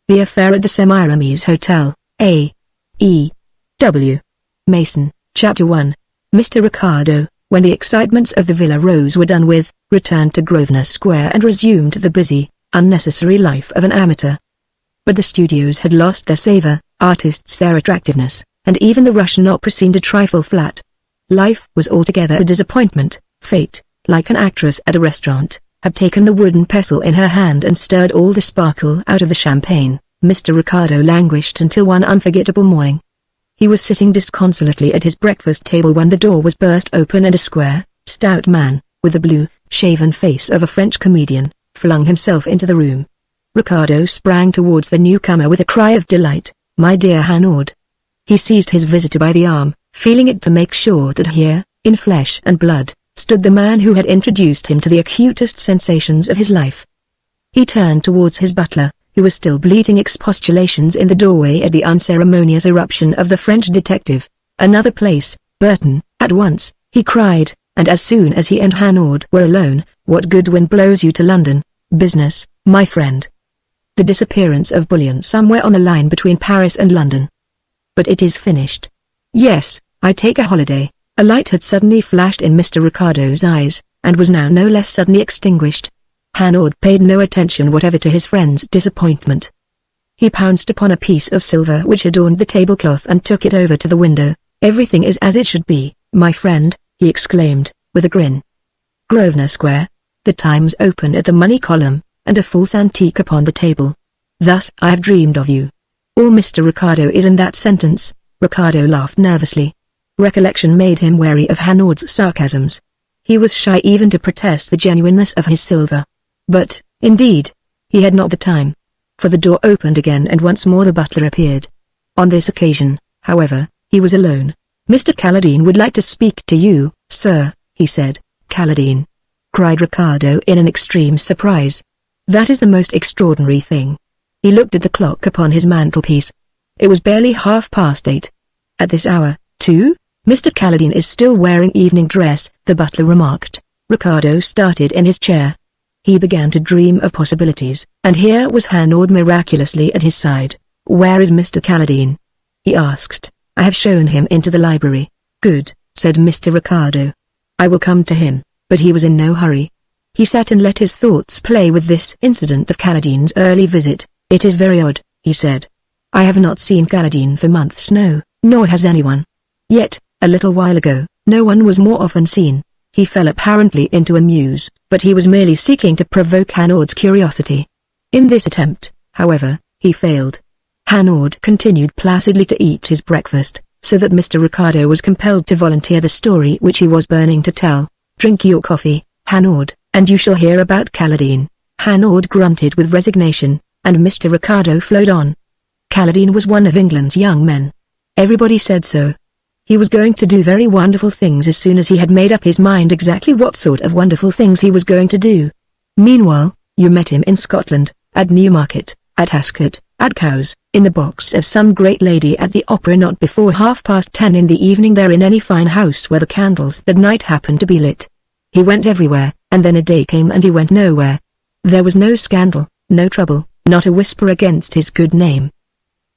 The Affair at the Semiramis Hotel, A. E. W. Mason, Chapter 1. Mr. Ricardo, when the excitements of the Villa Rose were done with, returned to Grosvenor Square and resumed the busy, unnecessary life of an amateur. But the studios had lost their savour, artists their attractiveness, and even the Russian opera seemed a trifle flat. Life was altogether a disappointment. Fate, like an actress at a restaurant, had taken the wooden pestle in her hand and stirred all the sparkle out of the champagne. Mr. Ricardo languished until one unforgettable morning. He was sitting disconsolately at his breakfast table when the door was burst open and a square, stout man, with the blue, shaven face of a French comedian, flung himself into the room. Ricardo sprang towards the newcomer with a cry of delight. "My dear Hanaud." He seized his visitor by the arm, feeling it to make sure that here, in flesh and blood, stood the man who had introduced him to the acutest sensations of his life. He turned towards his butler, who was still bleating expostulations in the doorway at the unceremonious irruption of the French detective. "Another place, Burton, at once," he cried, and as soon as he and Hanaud were alone, "What good wind blows you to London? Business, my friend." The disappearance of bullion somewhere on the line between Paris and London. "But it is finished." "Yes, I take a holiday." A light had suddenly flashed in Mr. Ricardo's eyes, and was now no less suddenly extinguished. Hanaud paid no attention whatever to his friend's disappointment. He pounced upon a piece of silver which adorned the tablecloth and took it over to the window. "Everything is as it should be, my friend," he exclaimed, with a grin. Grosvenor Square. The Times open at the money column, and a false antique upon the table. "Thus I have dreamed of you." All Mr. Ricardo is in that sentence. Ricardo laughed nervously. Recollection made him wary of Hanaud's sarcasms. He was shy even to protest the genuineness of his silver. But, indeed, he had not the time. For the door opened again and once more the butler appeared. On this occasion, however, he was alone. "Mr. Calladine would like to speak to you, sir," he said. "Calladine?" cried Ricardo in an extreme surprise. "That is the most extraordinary thing." He looked at the clock upon his mantelpiece. It was barely 8:30. "At this hour, too? Mr. Calladine is still wearing evening dress," the butler remarked. Ricardo started in his chair. He began to dream of possibilities, and here was Hanaud miraculously at his side. "Where is Mr. Calladine?" he asked. "I have shown him into the library." "Good," said Mr. Ricardo. "I will come to him," but he was in no hurry. He sat and let his thoughts play with this incident of Calladine's early visit. "It is very odd," he said. "I have not seen Calladine for months, no, nor has anyone. Yet, a little while ago, no one was more often seen." He fell apparently into a muse, but he was merely seeking to provoke Hanaud's curiosity. In this attempt, however, he failed. Hanaud continued placidly to eat his breakfast, so that Mr. Ricardo was compelled to volunteer the story which he was burning to tell. "Drink your coffee, Hanaud, and you shall hear about Calladine." Hanaud grunted with resignation, and Mr. Ricardo flowed on. Calladine was one of England's young men. Everybody said so. He was going to do very wonderful things as soon as he had made up his mind exactly what sort of wonderful things he was going to do. Meanwhile, you met him in Scotland, at Newmarket, at Ascot, at Cowes, in the box of some great lady at the opera not before 10:30 in the evening there in any fine house where the candles that night happened to be lit. He went everywhere, and then a day came and he went nowhere. There was no scandal, no trouble, not a whisper against his good name.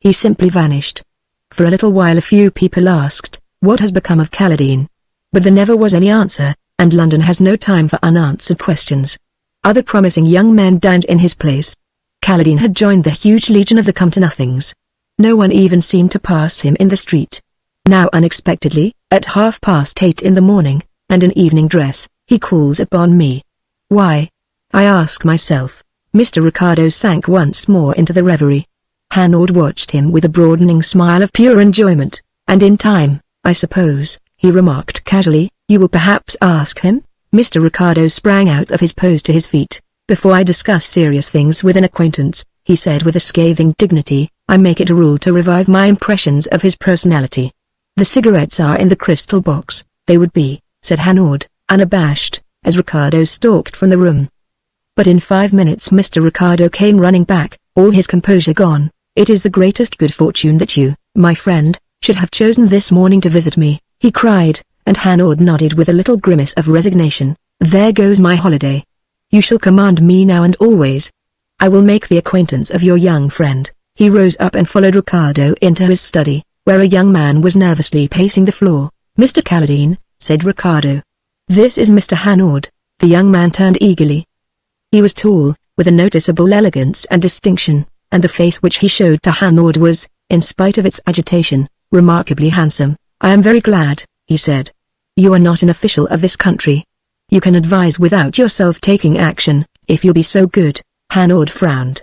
He simply vanished. For a little while a few people asked, "What has become of Calladine?" But there never was any answer, and London has no time for unanswered questions. Other promising young men dined in his place. Calladine had joined the huge legion of the come-to-nothings. No one even seemed to pass him in the street. Now unexpectedly, at 8:30 in the morning, and in evening dress, he calls upon me. Why? I ask myself. Mr. Ricardo sank once more into the reverie. Hanaud watched him with a broadening smile of pure enjoyment, and in time, I suppose, he remarked casually, "You will perhaps ask him?" Mr. Ricardo sprang out of his pose to his feet. "Before I discuss serious things with an acquaintance," he said with a scathing dignity, "I make it a rule to revive my impressions of his personality." "The cigarettes are in the crystal box." "They would be," said Hanaud, unabashed, as Ricardo stalked from the room. But in 5 minutes Mr. Ricardo came running back, all his composure gone. "It is the greatest good fortune that you, my friend, should have chosen this morning to visit me," he cried, and Hanaud nodded with a little grimace of resignation. "There goes my holiday. You shall command me now and always. I will make the acquaintance of your young friend, He rose up and followed Ricardo into his study, where a young man was nervously pacing the floor. "Mr. Calladine," said Ricardo. "This is Mr. Hanaud." The young man turned eagerly. He was tall, with a noticeable elegance and distinction, and the face which he showed to Hanaud was, in spite of its agitation, remarkably handsome. "I am very glad," he said. "You are not an official of this country. You can advise without yourself taking action, if you'll be so good." Hanaud frowned.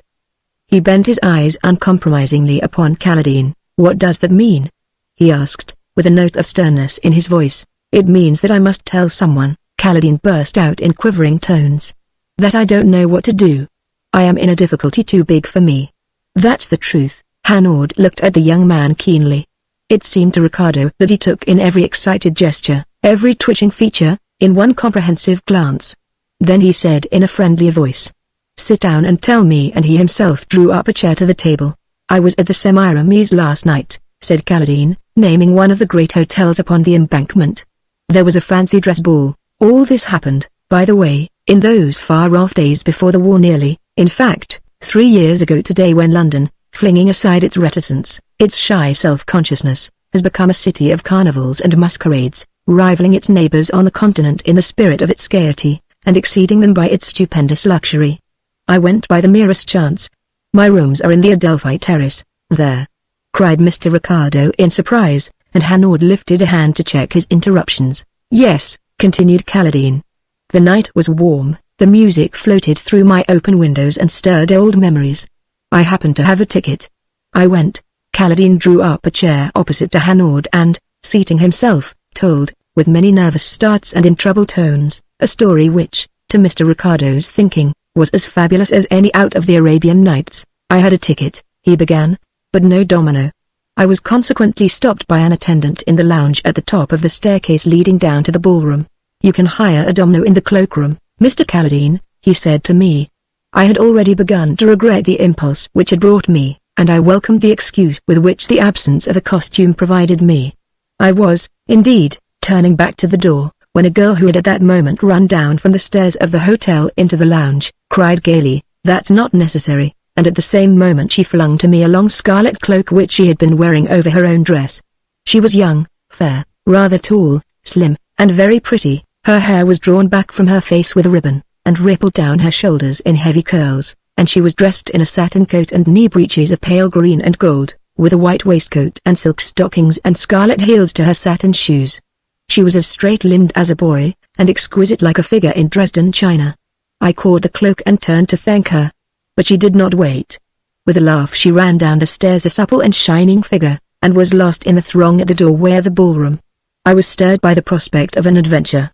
He bent his eyes uncompromisingly upon Calladine. "What does that mean?" he asked, with a note of sternness in his voice. "It means that I must tell someone," Calladine burst out in quivering tones. "That I don't know what to do. I am in a difficulty too big for me." "That's the truth." Hanaud looked at the young man keenly. It seemed to Ricardo that he took in every excited gesture, every twitching feature, in one comprehensive glance. Then he said in a friendly voice, "Sit down and tell me," and he himself drew up a chair to the table. "I was at the Semiramis last night," said Calladine, naming one of the great hotels upon the embankment. "There was a fancy dress ball. All this happened, by the way, in those far-off days before the war, nearly, in fact, 3 years ago today, when London, flinging aside its reticence, its shy self-consciousness, has become a city of carnivals and masquerades, rivaling its neighbors on the continent in the spirit of its gaiety, and exceeding them by its stupendous luxury. I went by the merest chance. My rooms are in the Adelphi Terrace, there," cried Mr. Ricardo in surprise, and Hanaud lifted a hand to check his interruptions. "Yes," continued Calladine. "The night was warm, the music floated through my open windows and stirred old memories. I happened to have a ticket. I went." Calladine drew up a chair opposite to Hanaud and, seating himself, told, with many nervous starts and in troubled tones, a story which, to Mr. Ricardo's thinking, was as fabulous as any out of the Arabian Nights. "I had a ticket," he began, "but no domino. I was consequently stopped by an attendant in the lounge at the top of the staircase leading down to the ballroom. 'You can hire a domino in the cloakroom, Mr. Calladine,' he said to me. I had already begun to regret the impulse which had brought me, and I welcomed the excuse with which the absence of a costume provided me. I was, indeed, turning back to the door, when a girl who had at that moment run down from the stairs of the hotel into the lounge, cried gaily, 'That's not necessary,' and at the same moment she flung to me a long scarlet cloak which she had been wearing over her own dress. She was young, fair, rather tall, slim, and very pretty. Her hair was drawn back from her face with a ribbon, and rippled down her shoulders in heavy curls, and she was dressed in a satin coat and knee breeches of pale green and gold, with a white waistcoat and silk stockings and scarlet heels to her satin shoes. She was as straight-limbed as a boy, and exquisite like a figure in Dresden china. I caught the cloak and turned to thank her. But she did not wait. With a laugh she ran down the stairs, a supple and shining figure, and was lost in the throng at the doorway of the ballroom. I was stirred by the prospect of an adventure.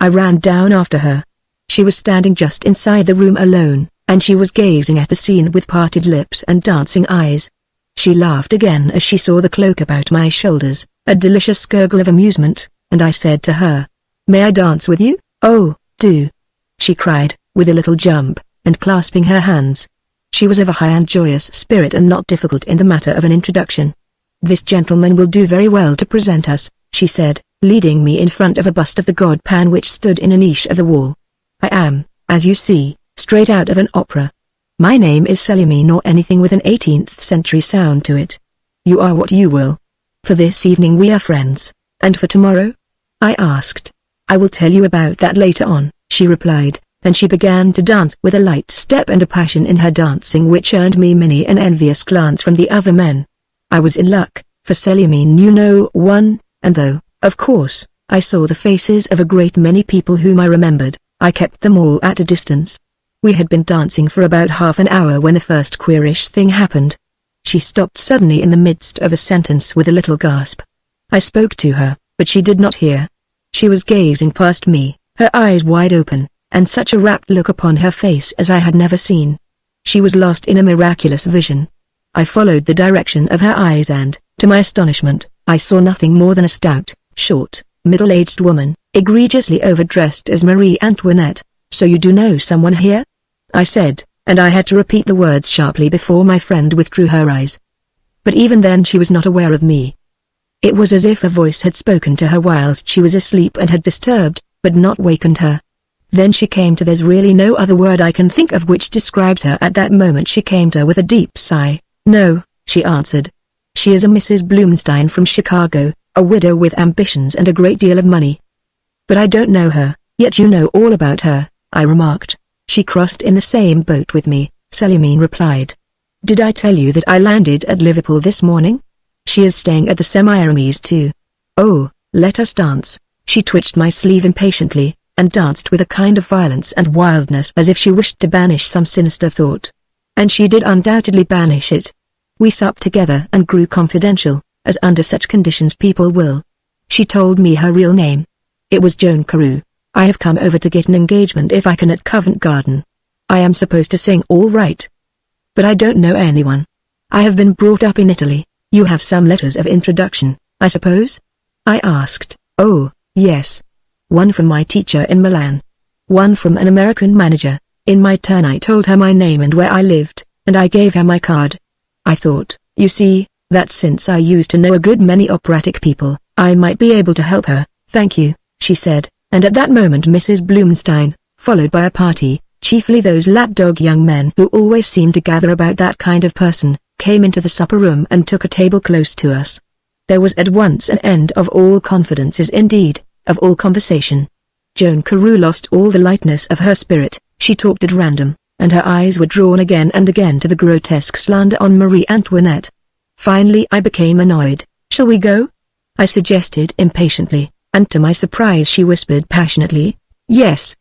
I ran down after her. She was standing just inside the room alone, and she was gazing at the scene with parted lips and dancing eyes. She laughed again as she saw the cloak about my shoulders, a delicious gurgle of amusement, and I said to her, "May I dance with you?" "Oh, do," she cried, with a little jump, and clasping her hands. She was of a high and joyous spirit and not difficult in the matter of an introduction. "This gentleman will do very well to present us," she said, leading me in front of a bust of the god Pan which stood in a niche of the wall. "I am, as you see, straight out of an opera. My name is Semiramis, or anything with an 18th century sound to it. You are what you will. For this evening we are friends, and for tomorrow?" I asked. "I will tell you about that later on," she replied, and she began to dance with a light step and a passion in her dancing which earned me many an envious glance from the other men. I was in luck, for Semiramis knew no one, and though, of course, I saw the faces of a great many people whom I remembered, I kept them all at a distance. We had been dancing for about half an hour when the first queerish thing happened. She stopped suddenly in the midst of a sentence with a little gasp. I spoke to her, but she did not hear. She was gazing past me, her eyes wide open, and such a rapt look upon her face as I had never seen. She was lost in a miraculous vision. I followed the direction of her eyes and, to my astonishment, I saw nothing more than a stout, short, middle-aged woman, egregiously overdressed as Marie Antoinette. "So you do know someone here?" I said, and I had to repeat the words sharply before my friend withdrew her eyes. But even then she was not aware of me. It was as if a voice had spoken to her whilst she was asleep and had disturbed, but not wakened her. Then she came to, there's really no other word I can think of which describes her at that moment, she came to with a deep sigh. No, she answered. She is a Mrs. Blumstein from Chicago, a widow with ambitions and a great deal of money. But I don't know her, yet you know all about her, I remarked. She crossed in the same boat with me, Selimine replied. Did I tell you that I landed at Liverpool this morning? She is staying at the Semiramis too. Oh, let us dance. She twitched my sleeve impatiently, and danced with a kind of violence and wildness as if she wished to banish some sinister thought. And she did undoubtedly banish it. We supped together and grew confidential, as under such conditions people will. She told me her real name. It was Joan Carew. I have come over to get an engagement if I can at Covent Garden. I am supposed to sing all right. But I don't know anyone. I have been brought up in Italy. You have some letters of introduction, I suppose? I asked. Oh, yes. One from my teacher in Milan. One from an American manager. In my turn I told her my name and where I lived, and I gave her my card. I thought, you see, that since I used to know a good many operatic people, I might be able to help her. Thank you, she said, and at that moment Mrs. Blumstein, followed by a party, chiefly those lapdog young men who always seem to gather about that kind of person, came into the supper room and took a table close to us. There was at once an end of all confidences indeed, of all conversation. Joan Carew lost all the lightness of her spirit, she talked at random, and her eyes were drawn again and again to the grotesque slander on Marie Antoinette. Finally I became annoyed. Shall we go? I suggested impatiently, and to my surprise she whispered passionately, yes.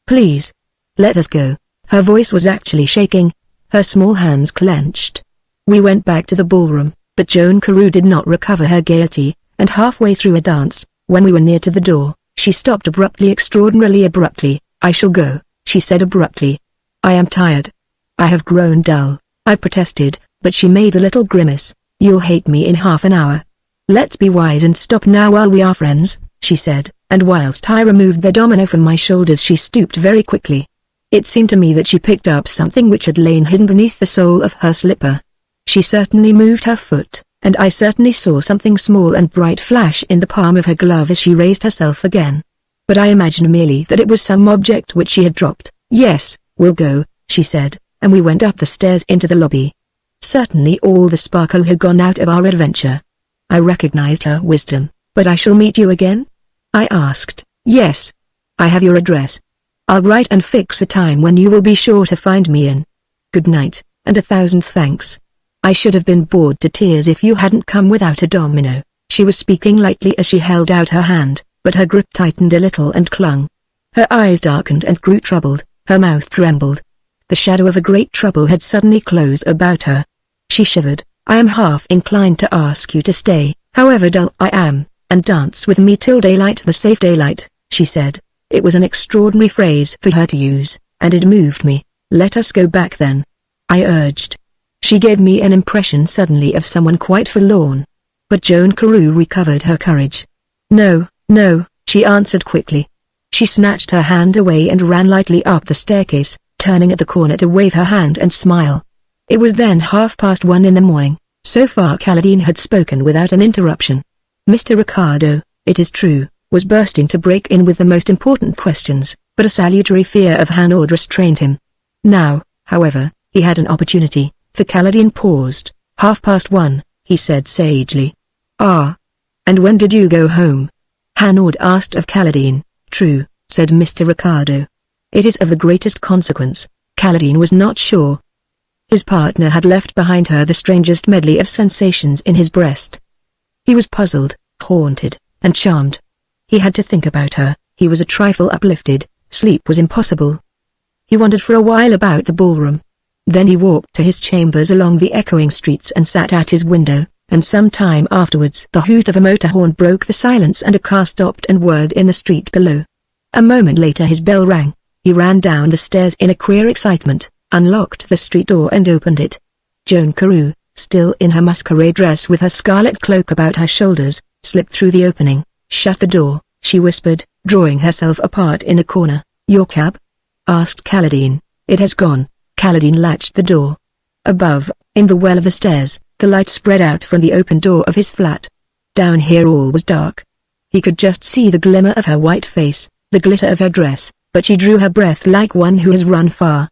Please. Let us go. Her voice was actually shaking. Her small hands clenched. We went back to the ballroom, but Joan Carew did not recover her gaiety, and halfway through a dance, when we were near to the door, she stopped abruptly, extraordinarily abruptly. I shall go, she said abruptly. I am tired. I have grown dull, I protested, but she made a little grimace. You'll hate me in half an hour. Let's be wise and stop now while we are friends, she said, and whilst I removed the domino from my shoulders she stooped very quickly. It seemed to me that she picked up something which had lain hidden beneath the sole of her slipper. She certainly moved her foot, and I certainly saw something small and bright flash in the palm of her glove as she raised herself again. But I imagined merely that it was some object which she had dropped. Yes, we'll go, she said, and we went up the stairs into the lobby. Certainly all the sparkle had gone out of our adventure. I recognized her wisdom. But I shall meet you again? I asked. Yes. I have your address. I'll write and fix a time when you will be sure to find me in. Good night, and 1,000 thanks. I should have been bored to tears if you hadn't come without a domino. She was speaking lightly as she held out her hand, but her grip tightened a little and clung. Her eyes darkened and grew troubled, her mouth trembled. The shadow of a great trouble had suddenly closed about her. She shivered. I am half inclined to ask you to stay, however dull I am, and dance with me till daylight, the safe daylight, she said. It was an extraordinary phrase for her to use, and it moved me. Let us go back then, I urged. She gave me an impression suddenly of someone quite forlorn. But Joan Carew recovered her courage. No, no, she answered quickly. She snatched her hand away and ran lightly up the staircase, turning at the corner to wave her hand and smile. It was then 1:30 in the morning. So far Caladine had spoken without an interruption. Mr. Ricardo, it is true, was bursting to break in with the most important questions, but a salutary fear of Hanaud restrained him. Now, however, he had an opportunity, for Caladine paused. 1:30, he said sagely. Ah. And when did you go home? Hanaud asked of Caladine. True, said Mr. Ricardo. It is of the greatest consequence. Caladine was not sure. His partner had left behind her the strangest medley of sensations in his breast. He was puzzled, haunted, and charmed. He had to think about her. He was a trifle uplifted. Sleep was impossible. He wandered for a while about the ballroom. Then he walked to his chambers along the echoing streets and sat at his window, and some time afterwards the hoot of a motor horn broke the silence and a car stopped and whirred in the street below. A moment later his bell rang. He ran down the stairs in a queer excitement, unlocked the street door and opened it. Joan Carew, still in her masquerade dress with her scarlet cloak about her shoulders, slipped through the opening. Shut the door, she whispered, drawing herself apart in a corner. Your cab? Asked Caladine. It has gone. Caladine latched the door. Above, in the well of the stairs, the light spread out from the open door of his flat. Down here all was dark. He could just see the glimmer of her white face, the glitter of her dress, but she drew her breath like one who has run far.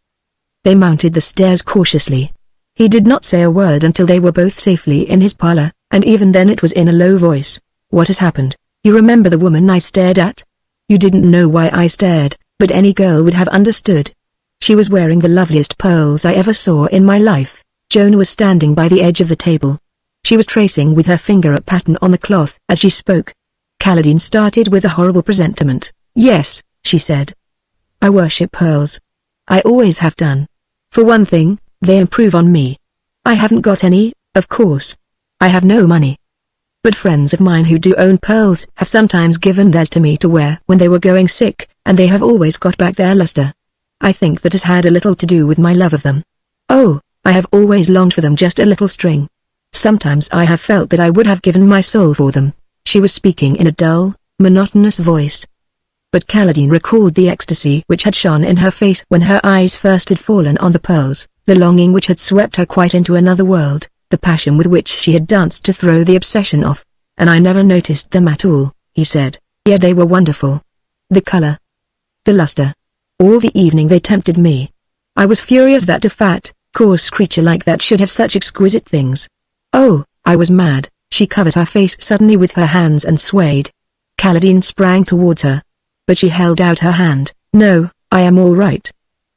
They mounted the stairs cautiously. He did not say a word until they were both safely in his parlor, and even then it was in a low voice. "What has happened? You remember the woman I stared at?" "You didn't know why I stared, but any girl would have understood. She was wearing the loveliest pearls I ever saw in my life." Joan was standing by the edge of the table. She was tracing with her finger a pattern on the cloth as she spoke. Kaladin started with a horrible presentiment. "Yes," she said. "I worship pearls. I always have done. For one thing, they improve on me. I haven't got any, of course. I have no money. But friends of mine who do own pearls have sometimes given theirs to me to wear when they were going sick, and they have always got back their luster. I think that has had a little to do with my love of them. Oh, I have always longed for them just a little string. Sometimes I have felt that I would have given my soul for them." She was speaking in a dull, monotonous voice. But Kaladin recalled the ecstasy which had shone in her face when her eyes first had fallen on the pearls, the longing which had swept her quite into another world, the passion with which she had danced to throw the obsession off. "And I never noticed them at all," he said. "Yet they were wonderful. The color. The luster. All the evening they tempted me. I was furious that a fat, coarse creature like that should have such exquisite things. Oh, I was mad." She covered her face suddenly with her hands and swayed. Kaladin sprang towards her. But she held out her hand. "No, I am all right."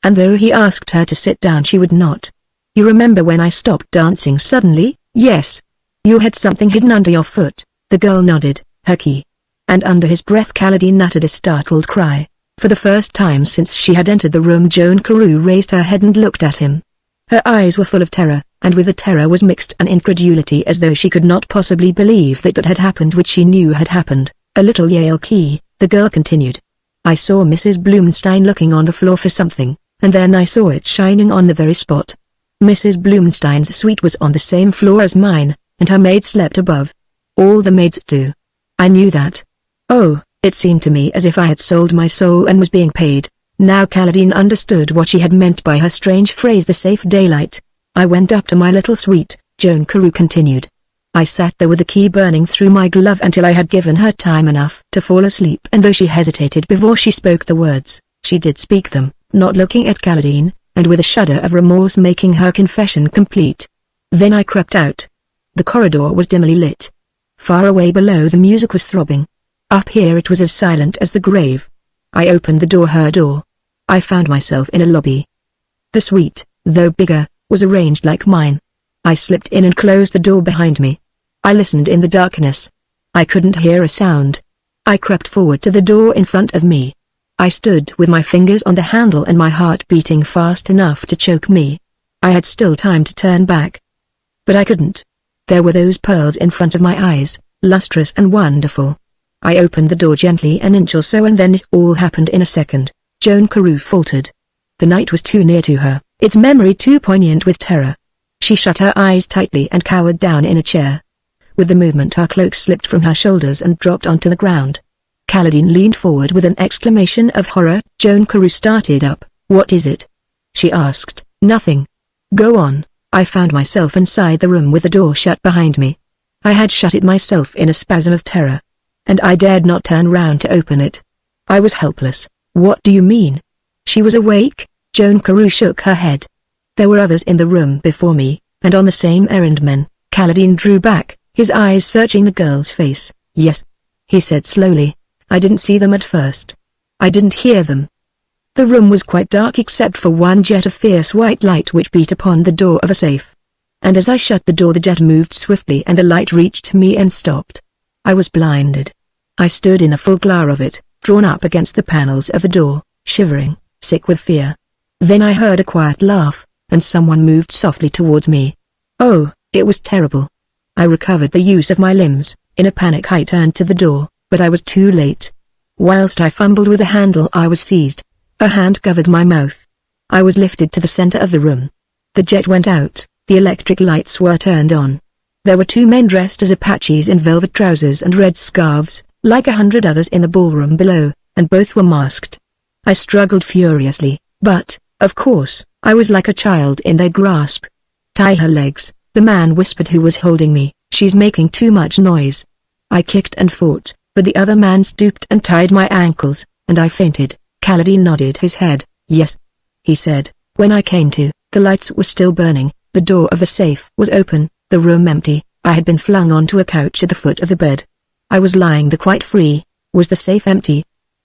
And though he asked her to sit down she would not. "You remember when I stopped dancing suddenly?" "Yes. You had something hidden under your foot." The girl nodded. "Her key." And under his breath Kaladin uttered a startled cry. For the first time since she had entered the room Joan Carew raised her head and looked at him. Her eyes were full of terror, and with the terror was mixed an incredulity as though she could not possibly believe that had happened which she knew had happened. "A little Yale key," the girl continued. "I saw Mrs. Blumstein looking on the floor for something, and then I saw it shining on the very spot. Mrs. Blumstein's suite was on the same floor as mine, and her maid slept above. All the maids do. I knew that. Oh, it seemed to me as if I had sold my soul and was being paid." Now Kaladin understood what she had meant by her strange phrase, the safe daylight. "I went up to my little suite," Joan Carew continued. "I sat there with the key burning through my glove until I had given her time enough to fall asleep." And though she hesitated before she spoke the words, she did speak them, not looking at Kaladin, and with a shudder of remorse making her confession complete. "Then I crept out. The corridor was dimly lit. Far away below the music was throbbing. Up here it was as silent as the grave. I opened the door, her door. I found myself in a lobby. The suite, though bigger, was arranged like mine. I slipped in and closed the door behind me. I listened in the darkness. I couldn't hear a sound. I crept forward to the door in front of me. I stood with my fingers on the handle and my heart beating fast enough to choke me. I had still time to turn back. But I couldn't. There were those pearls in front of my eyes, lustrous and wonderful. I opened the door gently an inch or so and then it all happened in a second." Joan Carew faltered. The night was too near to her, its memory too poignant with terror. She shut her eyes tightly and cowered down in a chair. With the movement her cloak slipped from her shoulders and dropped onto the ground. Kaladin leaned forward with an exclamation of horror. Joan Carew started up. "What is it?" she asked. "Nothing. Go on." I found myself inside the room with the door shut behind me. I had shut it myself in a spasm of terror. And I dared not turn round to open it. I was helpless. "What do you mean?" "She was awake." Joan Carew shook her head. "There were others in the room before me, and on the same errand men." Kaladin drew back, his eyes searching the girl's face. "Yes," he said slowly. "I didn't see them at first. I didn't hear them. The room was quite dark except for one jet of fierce white light which beat upon the door of a safe. And as I shut the door the jet moved swiftly and the light reached me and stopped. I was blinded. I stood in the full glare of it, drawn up against the panels of the door, shivering, sick with fear. Then I heard a quiet laugh, and someone moved softly towards me. Oh, it was terrible. I recovered the use of my limbs. In a panic I turned to the door, but I was too late. Whilst I fumbled with the handle I was seized. A hand covered my mouth. I was lifted to the center of the room. The jet went out, the electric lights were turned on. There were two men dressed as Apaches in velvet trousers and red scarves, like 100 others in the ballroom below, and both were masked. I struggled furiously, but, of course, I was like a child in their grasp. "Tie her legs," the man whispered who was holding me. "She's making too much noise." I kicked and fought, but the other man stooped and tied my ankles, and I fainted. Kaladin nodded his head. "Yes," he said. "When I came to, the lights were still burning, The door of the safe was open, the room empty. I had been flung onto a couch at the foot of the bed. I was lying there quite free. Was the safe empty?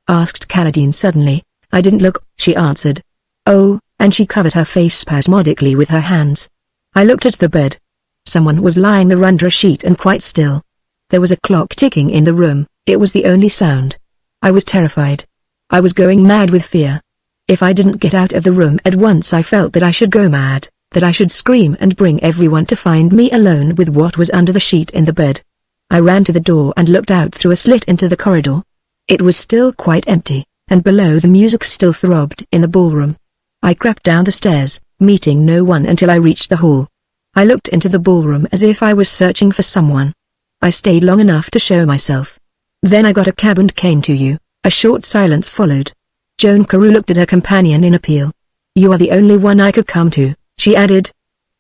Asked Kaladin suddenly. I didn't look, she answered. Oh, and she covered her face spasmodically with her hands. I looked at the bed. Someone was lying there under a sheet and quite still. There was a clock ticking in the room. It was the only sound. I was terrified. I was going mad with fear. If I didn't get out of the room at once, I felt that I should go mad, that I should scream and bring everyone to find me alone with what was under the sheet in the bed. I ran to the door and looked out through a slit into the corridor. It was still quite empty, and below the music still throbbed in the ballroom. I crept down the stairs, meeting no one until I reached the hall. I looked into the ballroom as if I was searching for someone. I stayed long enough to show myself. Then I got a cab and came to you. A short silence followed. Joan Carew looked at her companion in appeal. You are the only one I could come to, she added.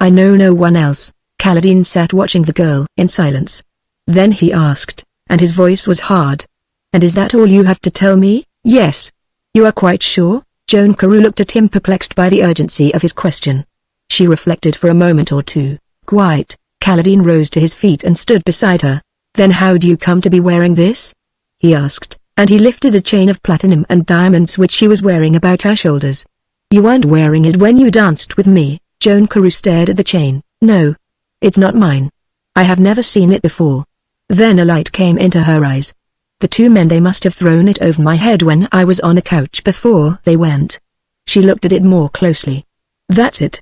I know no one else. Kaladin sat watching the girl in silence. Then he asked, and his voice was hard. And is that all you have to tell me? Yes. You are quite sure? Joan Carew looked at him, perplexed by the urgency of his question. She reflected for a moment or two. Quite. Kaladin rose to his feet and stood beside her. Then how do you come to be wearing this? He asked, and he lifted a chain of platinum and diamonds which she was wearing about her shoulders. You weren't wearing it when you danced with me. Joan Carew stared at the chain. No. It's not mine. I have never seen it before. Then a light came into her eyes. The two men, they must have thrown it over my head when I was on the couch before they went. She looked at it more closely. That's it.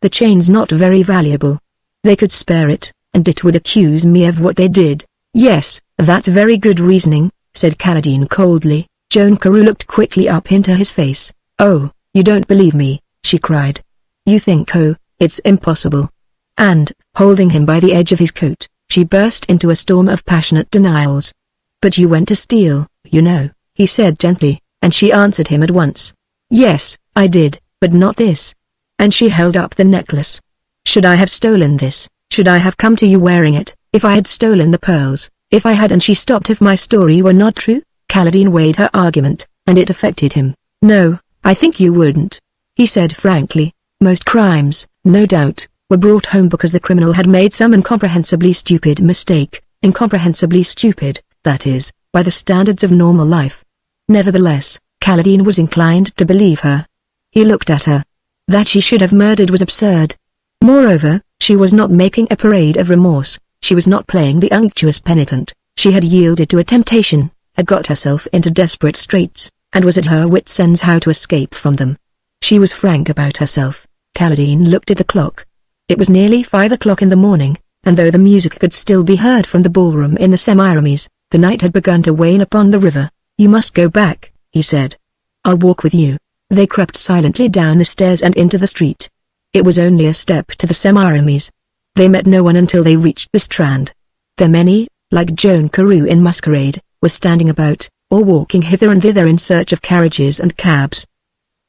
The chain's not very valuable. They could spare it, and it would accuse me of what they did. Yes, that's very good reasoning, said Kaladin coldly. Joan Carew looked quickly up into his face. Oh, you don't believe me, she cried. You think, oh, it's impossible. And, holding him by the edge of his coat, she burst into a storm of passionate denials. But you went to steal, you know, he said gently, and she answered him at once. Yes, I did, but not this. And she held up the necklace. Should I have stolen this? Should I have come to you wearing it, if I had stolen the pearls? If I had and she stopped, if my story were not true? Kaladin weighed her argument, and it affected him. No, I think you wouldn't. He said frankly. Most crimes, no doubt, were brought home because the criminal had made some incomprehensibly stupid mistake. Incomprehensibly stupid, that is, by the standards of normal life. Nevertheless, Kaladin was inclined to believe her. He looked at her. That she should have murdered was absurd. Moreover, she was not making a parade of remorse. She was not playing the unctuous penitent. She had yielded to a temptation, had got herself into desperate straits, and was at her wits' ends how to escape from them. She was frank about herself. Kaladin looked at the clock. It was nearly 5 o'clock in the morning, and though the music could still be heard from the ballroom in the Semiramis, the night had begun to wane upon the river. You must go back, he said. I'll walk with you. They crept silently down the stairs and into the street. It was only a step to the Semiramis. They met no one until they reached the Strand. There many, like Joan Carew in masquerade, were standing about, or walking hither and thither in search of carriages and cabs.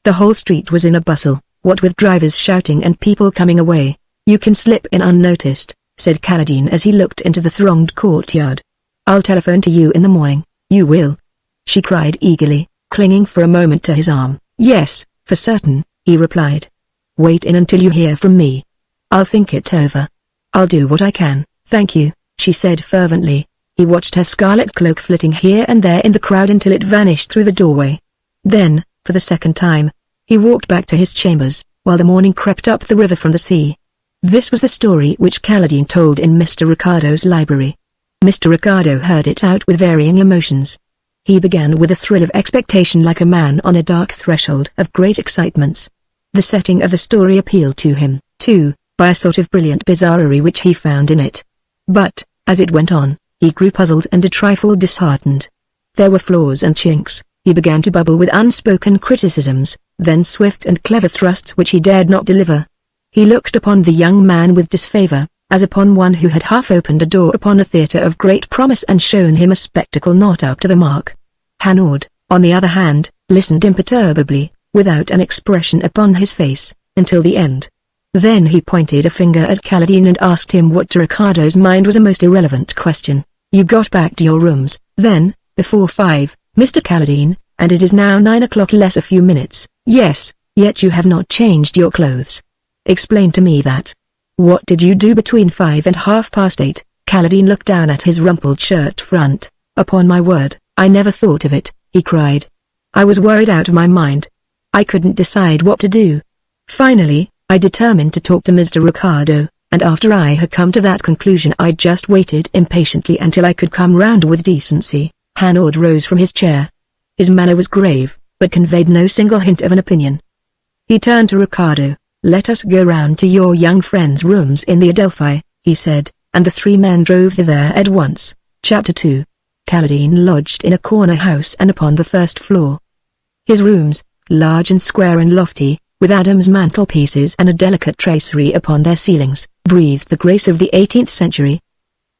The whole street was in a bustle, what with drivers shouting and people coming away. You can slip in unnoticed, said Kaladin as he looked into the thronged courtyard. I'll telephone to you in the morning. You will? She cried eagerly, clinging for a moment to his arm. Yes, for certain, he replied. Wait in until you hear from me. I'll think it over. I'll do what I can, thank you, she said fervently. He watched her scarlet cloak flitting here and there in the crowd until it vanished through the doorway. Then, for the second time, he walked back to his chambers, while the morning crept up the river from the sea. This was the story which Kaladin told in Mr. Ricardo's library. Mr. Ricardo heard it out with varying emotions. He began with a thrill of expectation, like a man on a dark threshold of great excitements. The setting of the story appealed to him, too, by a sort of brilliant bizarrerie which he found in it. But, as it went on, he grew puzzled and a trifle disheartened. There were flaws and chinks. He began to bubble with unspoken criticisms, then swift and clever thrusts which he dared not deliver. He looked upon the young man with disfavor, as upon one who had half opened a door upon a theatre of great promise and shown him a spectacle not up to the mark. Hanaud, on the other hand, listened imperturbably, without an expression upon his face, until the end. Then he pointed a finger at Kaladin and asked him what to Ricardo's mind was a most irrelevant question. You got back to your rooms, then, before 5, Mr. Kaladin, and it is now 9 o'clock less a few minutes. Yes, yet you have not changed your clothes. Explain to me that. What did you do between 5 and 8:30? Kaladin looked down at his rumpled shirt front. Upon my word, I never thought of it, he cried. I was worried out of my mind. I couldn't decide what to do. Finally, I determined to talk to Mr. Ricardo, and after I had come to that conclusion I just waited impatiently until I could come round with decency. Hanaud rose from his chair. His manner was grave, but conveyed no single hint of an opinion. He turned to Ricardo. Let us go round to your young friend's rooms in the Adelphi, he said, and the three men drove thither at once. Chapter 2. Kaladin lodged in a corner house and upon the first floor. His rooms, large and square and lofty, with Adam's mantelpieces and a delicate tracery upon their ceilings, breathed the grace of the 18th century.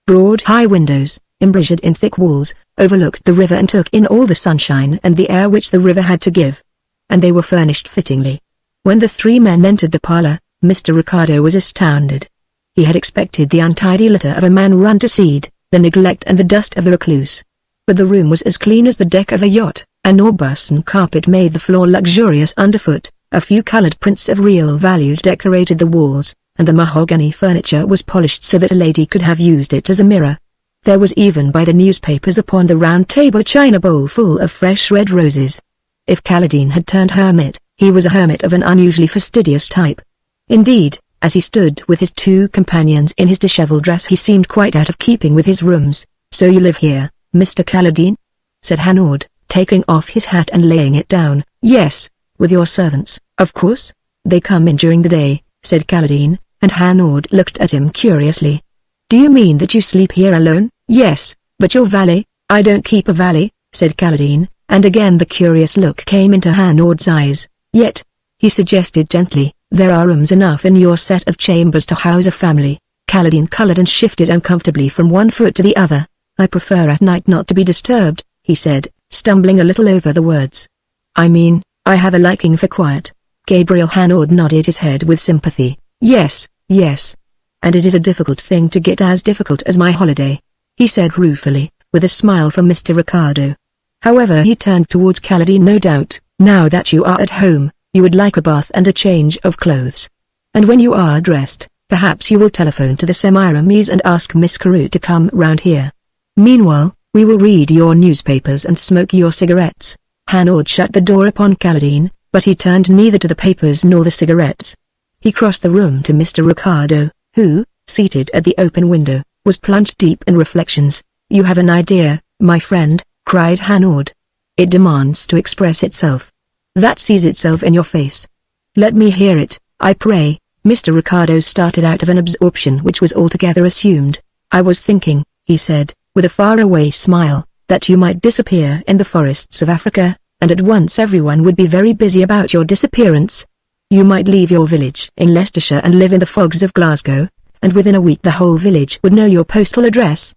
Broad high windows, embrasured in thick walls, overlooked the river and took in all the sunshine and the air which the river had to give. And they were furnished fittingly. When the three men entered the parlor, Mr. Ricardo was astounded. He had expected the untidy litter of a man run to seed, the neglect and the dust of the recluse. But the room was as clean as the deck of a yacht, an Aubusson carpet made the floor luxurious underfoot, a few colored prints of real value decorated the walls, and the mahogany furniture was polished so that a lady could have used it as a mirror. There was even by the newspapers upon the round table a china bowl full of fresh red roses. If Kaladin had turned hermit, he was a hermit of an unusually fastidious type. Indeed, as he stood with his two companions in his disheveled dress he seemed quite out of keeping with his rooms. So you live here, Mr. Kaladin? Said Hanaud, taking off his hat and laying it down. Yes, with your servants, of course. They come in during the day, said Kaladin, and Hanaud looked at him curiously. Do you mean that you sleep here alone? Yes, but your valet? I don't keep a valet, said Kaladin, and again the curious look came into Hanaud's eyes. Yet, he suggested gently, there are rooms enough in your set of chambers to house a family. Kaladin colored and shifted uncomfortably from one foot to the other. I prefer at night not to be disturbed, he said, stumbling a little over the words. I mean, I have a liking for quiet. Gabriel Hanaud nodded his head with sympathy. Yes, yes. And it is a difficult thing to get, as difficult as my holiday, he said ruefully, with a smile for Mr. Ricardo. However, he turned towards Kaladin. No doubt, now that you are at home, you would like a bath and a change of clothes. And when you are dressed, perhaps you will telephone to the Semiramis and ask Miss Carew to come round here. Meanwhile, we will read your newspapers and smoke your cigarettes. Hanaud shut the door upon Kaladin, but he turned neither to the papers nor the cigarettes. He crossed the room to Mr. Ricardo, who, seated at the open window, was plunged deep in reflections. You have an idea, my friend, cried Hanaud. It demands to express itself. That sees itself in your face. Let me hear it, I pray. Mr. Ricardo started out of an absorption which was altogether assumed. I was thinking, he said, with a faraway smile, that you might disappear in the forests of Africa, and at once everyone would be very busy about your disappearance. You might leave your village in Leicestershire and live in the fogs of Glasgow, and within a week the whole village would know your postal address.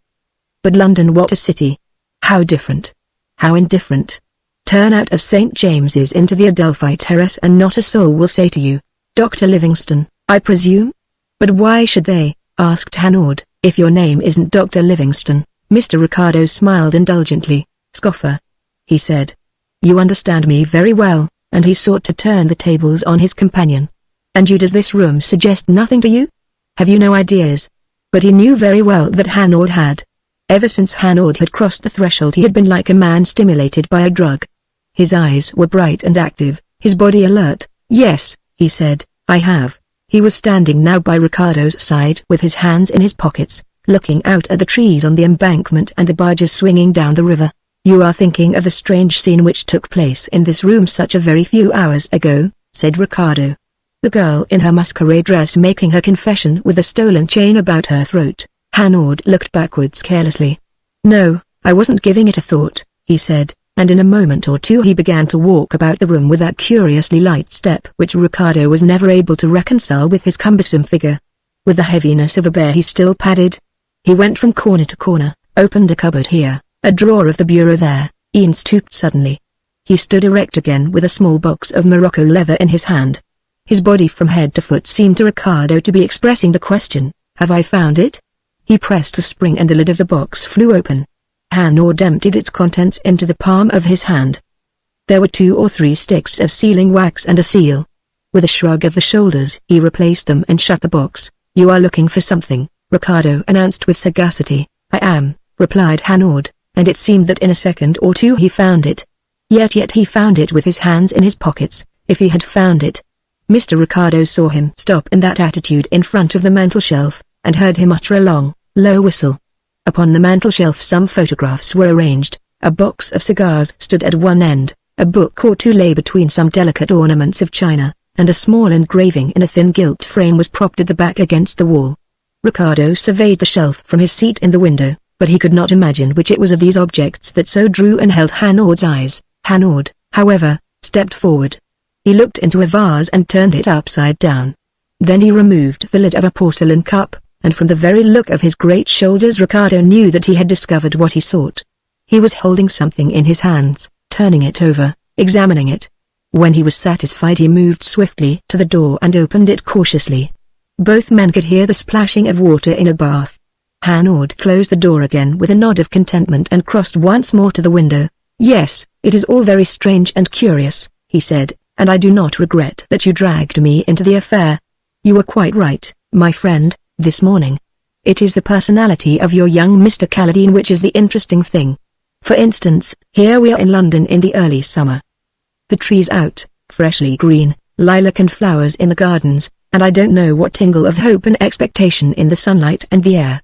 But London, what a city! How different! How indifferent! Turn out of St. James's into the Adelphi Terrace and not a soul will say to you, Dr. Livingstone, I presume? But why should they, asked Hanaud, if your name isn't Dr. Livingstone? Mr. Ricardo smiled indulgently. Scoffer, he said. You understand me very well, and he sought to turn the tables on his companion. And you, does this room suggest nothing to you? Have you no ideas? But he knew very well that Hanaud had. Ever since Hanaud had crossed the threshold he had been like a man stimulated by a drug. His eyes were bright and active, his body alert. Yes, he said, I have. He was standing now by Ricardo's side with his hands in his pockets, looking out at the trees on the embankment and the barges swinging down the river. You are thinking of the strange scene which took place in this room such a very few hours ago, said Ricardo. The girl in her masquerade dress making her confession with the stolen chain about her throat. Hanaud looked backwards carelessly. No, I wasn't giving it a thought, he said, and in a moment or two he began to walk about the room with that curiously light step which Ricardo was never able to reconcile with his cumbersome figure. With the heaviness of a bear he still padded. He went from corner to corner, opened a cupboard here, a drawer of the bureau there. Ian stooped suddenly. He stood erect again with a small box of Morocco leather in his hand. His body from head to foot seemed to Ricardo to be expressing the question, have I found it? He pressed a spring and the lid of the box flew open. Hanaud emptied its contents into the palm of his hand. There were 2 or 3 sticks of sealing wax and a seal. With a shrug of the shoulders he replaced them and shut the box. You are looking for something, Ricardo announced with sagacity. I am, replied Hanaud, and it seemed that in a second or two he found it. Yet he found it with his hands in his pockets, if he had found it. Mr. Ricardo saw him stop in that attitude in front of the mantelshelf, and heard him utter a long, low whistle. Upon the mantelshelf some photographs were arranged, a box of cigars stood at one end, a book or two lay between some delicate ornaments of china, and a small engraving in a thin gilt frame was propped at the back against the wall. Ricardo surveyed the shelf from his seat in the window, but he could not imagine which it was of these objects that so drew and held Hanaud's eyes. Hanaud, however, stepped forward. He looked into a vase and turned it upside down. Then he removed the lid of a porcelain cup, and from the very look of his great shoulders Ricardo knew that he had discovered what he sought. He was holding something in his hands, turning it over, examining it. When he was satisfied he moved swiftly to the door and opened it cautiously. Both men could hear the splashing of water in a bath. Hanaud closed the door again with a nod of contentment and crossed once more to the window. Yes, it is all very strange and curious, he said, and I do not regret that you dragged me into the affair. You were quite right, my friend, this morning. It is the personality of your young Mr. Caledine which is the interesting thing. For instance, here we are in London in the early summer. The trees out, freshly green, lilac and flowers in the gardens, and I don't know what tingle of hope and expectation in the sunlight and the air.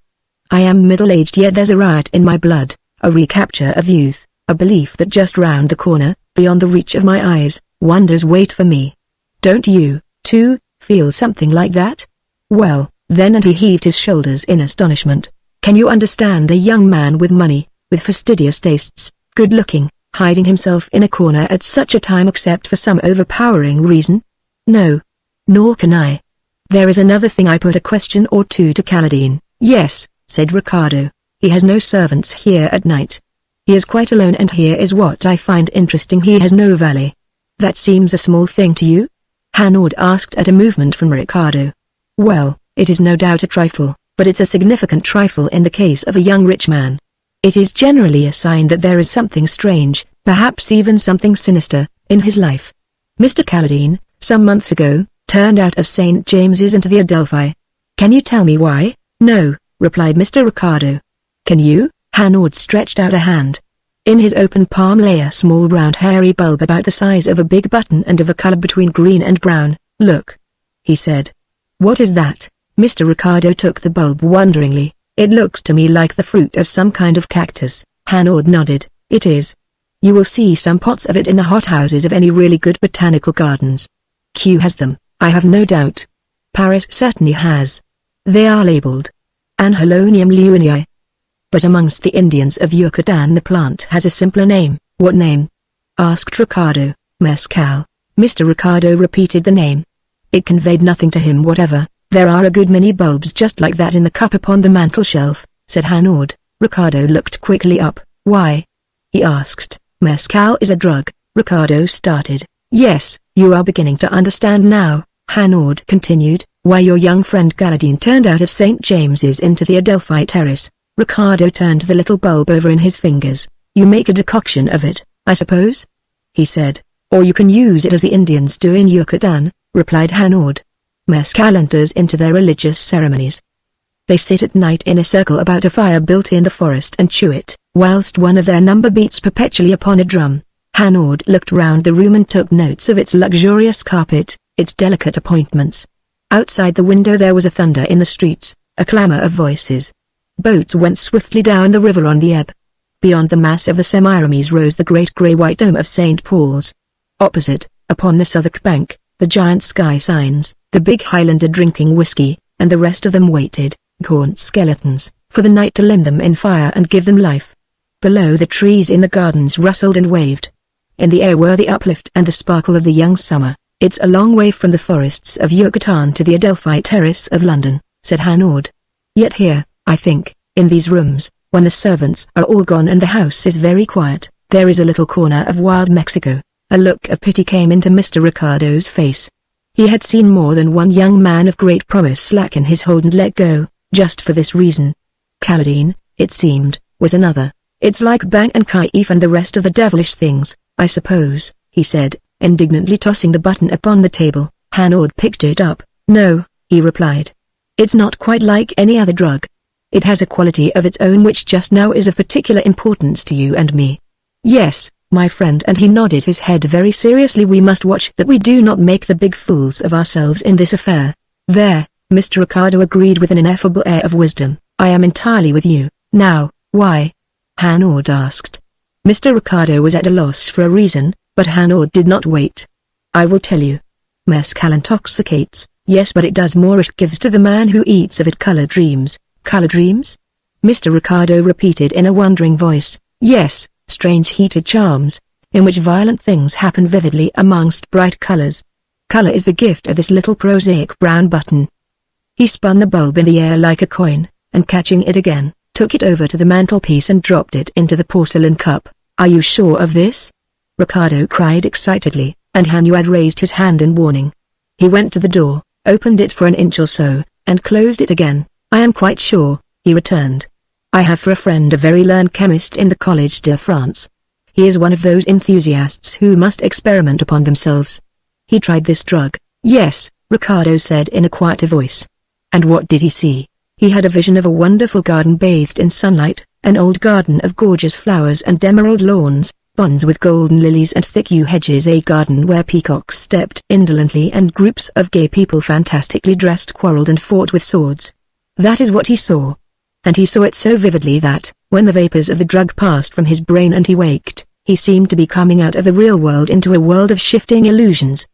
I am middle-aged yet there's a riot in my blood, a recapture of youth, a belief that just round the corner, beyond the reach of my eyes, wonders wait for me. Don't you, too, feel something like that? Well, then, and he heaved his shoulders in astonishment. Can you understand a young man with money, with fastidious tastes, good-looking, hiding himself in a corner at such a time except for some overpowering reason? No. Nor can I. There is another thing. I put a question or two to Caledine. Yes, said Ricardo. He has no servants here at night. He is quite alone, and here is what I find interesting: he has no valet. That seems a small thing to you? Hanaud asked at a movement from Ricardo. Well, it is no doubt a trifle, but it's a significant trifle in the case of a young rich man. It is generally a sign that there is something strange, perhaps even something sinister, in his life. Mr. Caledine, some months ago, turned out of St. James's into the Adelphi. Can you tell me why? No, replied Mr. Ricardo. Can you? Hanaud stretched out a hand. In his open palm lay a small round hairy bulb about the size of a big button and of a color between green and brown. Look, he said. What is that? Mr. Ricardo took the bulb wonderingly. It looks to me like the fruit of some kind of cactus. Hanaud nodded. It is. You will see some pots of it in the hothouses of any really good botanical gardens. Q has them, I have no doubt. Paris certainly has. They are labeled Anhelonium leonii. But amongst the Indians of Yucatan the plant has a simpler name. What name? Asked Ricardo. Mescal. Mr. Ricardo repeated the name. It conveyed nothing to him whatever. There are a good many bulbs just like that in the cup upon the mantel-shelf, said Hanaud. Ricardo looked quickly up. Why? He asked. Mescal is a drug. Ricardo started. Yes, you are beginning to understand now, Hanaud continued, why your young friend Caledine turned out of St. James's into the Adelphi Terrace. Ricardo turned the little bulb over in his fingers. You make a decoction of it, I suppose? He said. Or you can use it as the Indians do in Yucatan, replied Hanaud. Mescal enters into their religious ceremonies. They sit at night in a circle about a fire built in the forest and chew it, whilst one of their number beats perpetually upon a drum. Hanaud looked round the room and took notes of its luxurious carpet, its delicate appointments. Outside the window there was a thunder in the streets, a clamour of voices. Boats went swiftly down the river on the ebb. Beyond the mass of the Semiramis rose the great grey-white dome of St. Paul's. Opposite, upon the Southwark bank, the giant sky signs, the big Highlander drinking whiskey, and the rest of them waited, gaunt skeletons, for the night to limn them in fire and give them life. Below the trees in the gardens rustled and waved. In the air were the uplift and the sparkle of the young summer. It's a long way from the forests of Yucatan to the Adelphi Terrace of London, said Hanaud. Yet here, I think, in these rooms, when the servants are all gone and the house is very quiet, there is a little corner of wild Mexico. A look of pity came into Mr. Ricardo's face. He had seen more than one young man of great promise slacken his hold and let go, just for this reason. Caledine, it seemed, was another. It's like Bang and Kaif and the rest of the devilish things, I suppose, he said, indignantly tossing the button upon the table. Hanaud picked it up. No, he replied. It's not quite like any other drug. It has a quality of its own which just now is of particular importance to you and me. Yes, my friend, and he nodded his head very seriously. We must watch that we do not make the big fools of ourselves in this affair. There, Mr. Ricardo agreed with an ineffable air of wisdom. I am entirely with you. Now, why? Hanaud asked. Mr. Ricardo was at a loss for a reason, but Hanaud did not wait. I will tell you. Mescal intoxicates, yes, but it does more. It gives to the man who eats of it color dreams. Color dreams? Mr. Ricardo repeated in a wondering voice. Yes, strange heated charms, in which violent things happen vividly amongst bright colors. Color is the gift of this little prosaic brown button. He spun the bulb in the air like a coin, and catching it again, took it over to the mantelpiece and dropped it into the porcelain cup. Are you sure of this? Ricardo cried excitedly, and Hanaud raised his hand in warning. He went to the door, opened it for an inch or so, and closed it again. I am quite sure, he returned. I have for a friend a very learned chemist in the Collège de France. He is one of those enthusiasts who must experiment upon themselves. He tried this drug. Yes, Ricardo said in a quieter voice. And what did he see? He had a vision of a wonderful garden bathed in sunlight, an old garden of gorgeous flowers and emerald lawns, ponds with golden lilies and thick yew hedges, a garden where peacocks stepped indolently and groups of gay people fantastically dressed quarreled and fought with swords. That is what he saw. And he saw it so vividly that, when the vapors of the drug passed from his brain and he waked, he seemed to be coming out of the real world into a world of shifting illusions.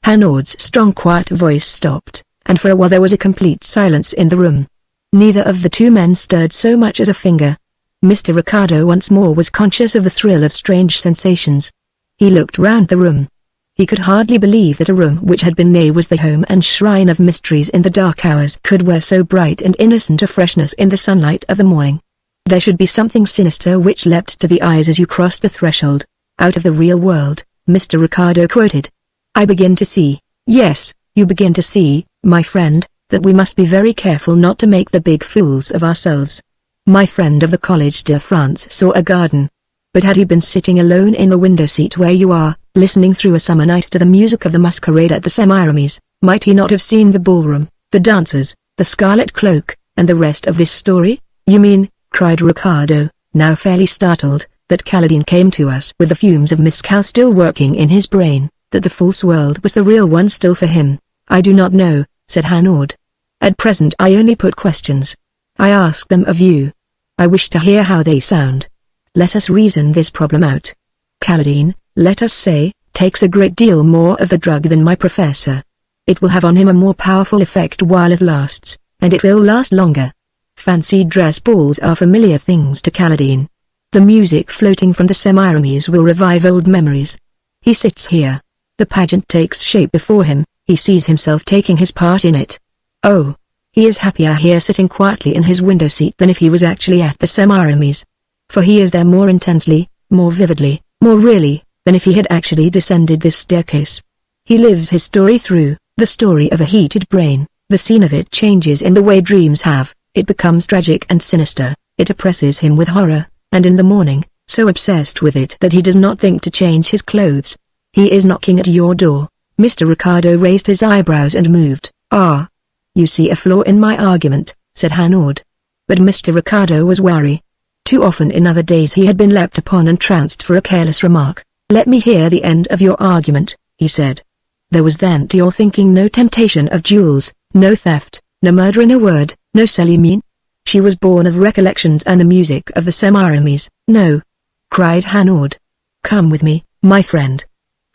Hanaud's strong quiet voice stopped, and for a while there was a complete silence in the room. Neither of the two men stirred so much as a finger. Mr. Ricardo once more was conscious of the thrill of strange sensations. He looked round the room. He could hardly believe that a room which had been nay was the home and shrine of mysteries in the dark hours could wear so bright and innocent a freshness in the sunlight of the morning. There should be something sinister which leapt to the eyes as you crossed the threshold. Out of the real world, Mr. Ricardo quoted. I begin to see, yes, you begin to see, my friend, that we must be very careful not to make the big fools of ourselves. My friend of the Collège de France saw a garden. But had he been sitting alone in the window seat where you are, listening through a summer night to the music of the masquerade at the Semiramis, might he not have seen the ballroom, the dancers, the scarlet cloak, and the rest of this story? You mean, cried Ricardo, now fairly startled, that Caladine came to us with the fumes of mescal still working in his brain, that the false world was the real one still for him? I do not know, said Hanaud. At present I only put questions. I ask them of you. I wish to hear how they sound. Let us reason this problem out. Caladine, let us say, takes a great deal more of the drug than my professor. It will have on him a more powerful effect while it lasts, and it will last longer. Fancy dress balls are familiar things to Caladine. The music floating from the Semiramis will revive old memories. He sits here. The pageant takes shape before him, he sees himself taking his part in it. Oh, he is happier here sitting quietly in his window seat than if he was actually at the Semiramis. For he is there more intensely, more vividly, more really, than if he had actually descended this staircase. He lives his story through, the story of a heated brain. The scene of it changes in the way dreams have, it becomes tragic and sinister, it oppresses him with horror, and in the morning, so obsessed with it that he does not think to change his clothes. He is knocking at your door. Mr. Ricardo raised his eyebrows and moved. Ah. You see a flaw in my argument, said Hanaud. But Mr. Ricardo was wary. Too often in other days he had been leapt upon and trounced for a careless remark. Let me hear the end of your argument, he said. There was then to your thinking no temptation of jewels, no theft, no murder, in a word, no Semiramis? She was born of recollections and the music of the Semiramis. No, cried Hanaud. Come with me, my friend.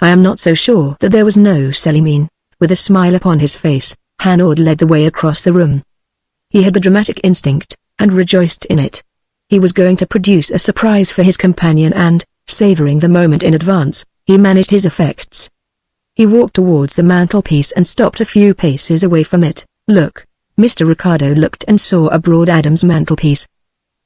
I am not so sure that there was no Semiramis. With a smile upon his face, Hanaud led the way across the room. He had the dramatic instinct, and rejoiced in it. He was going to produce a surprise for his companion and, savoring the moment in advance, he managed his effects. He walked towards the mantelpiece and stopped a few paces away from it. Look. Mr. Ricardo looked and saw a broad Adam's mantelpiece.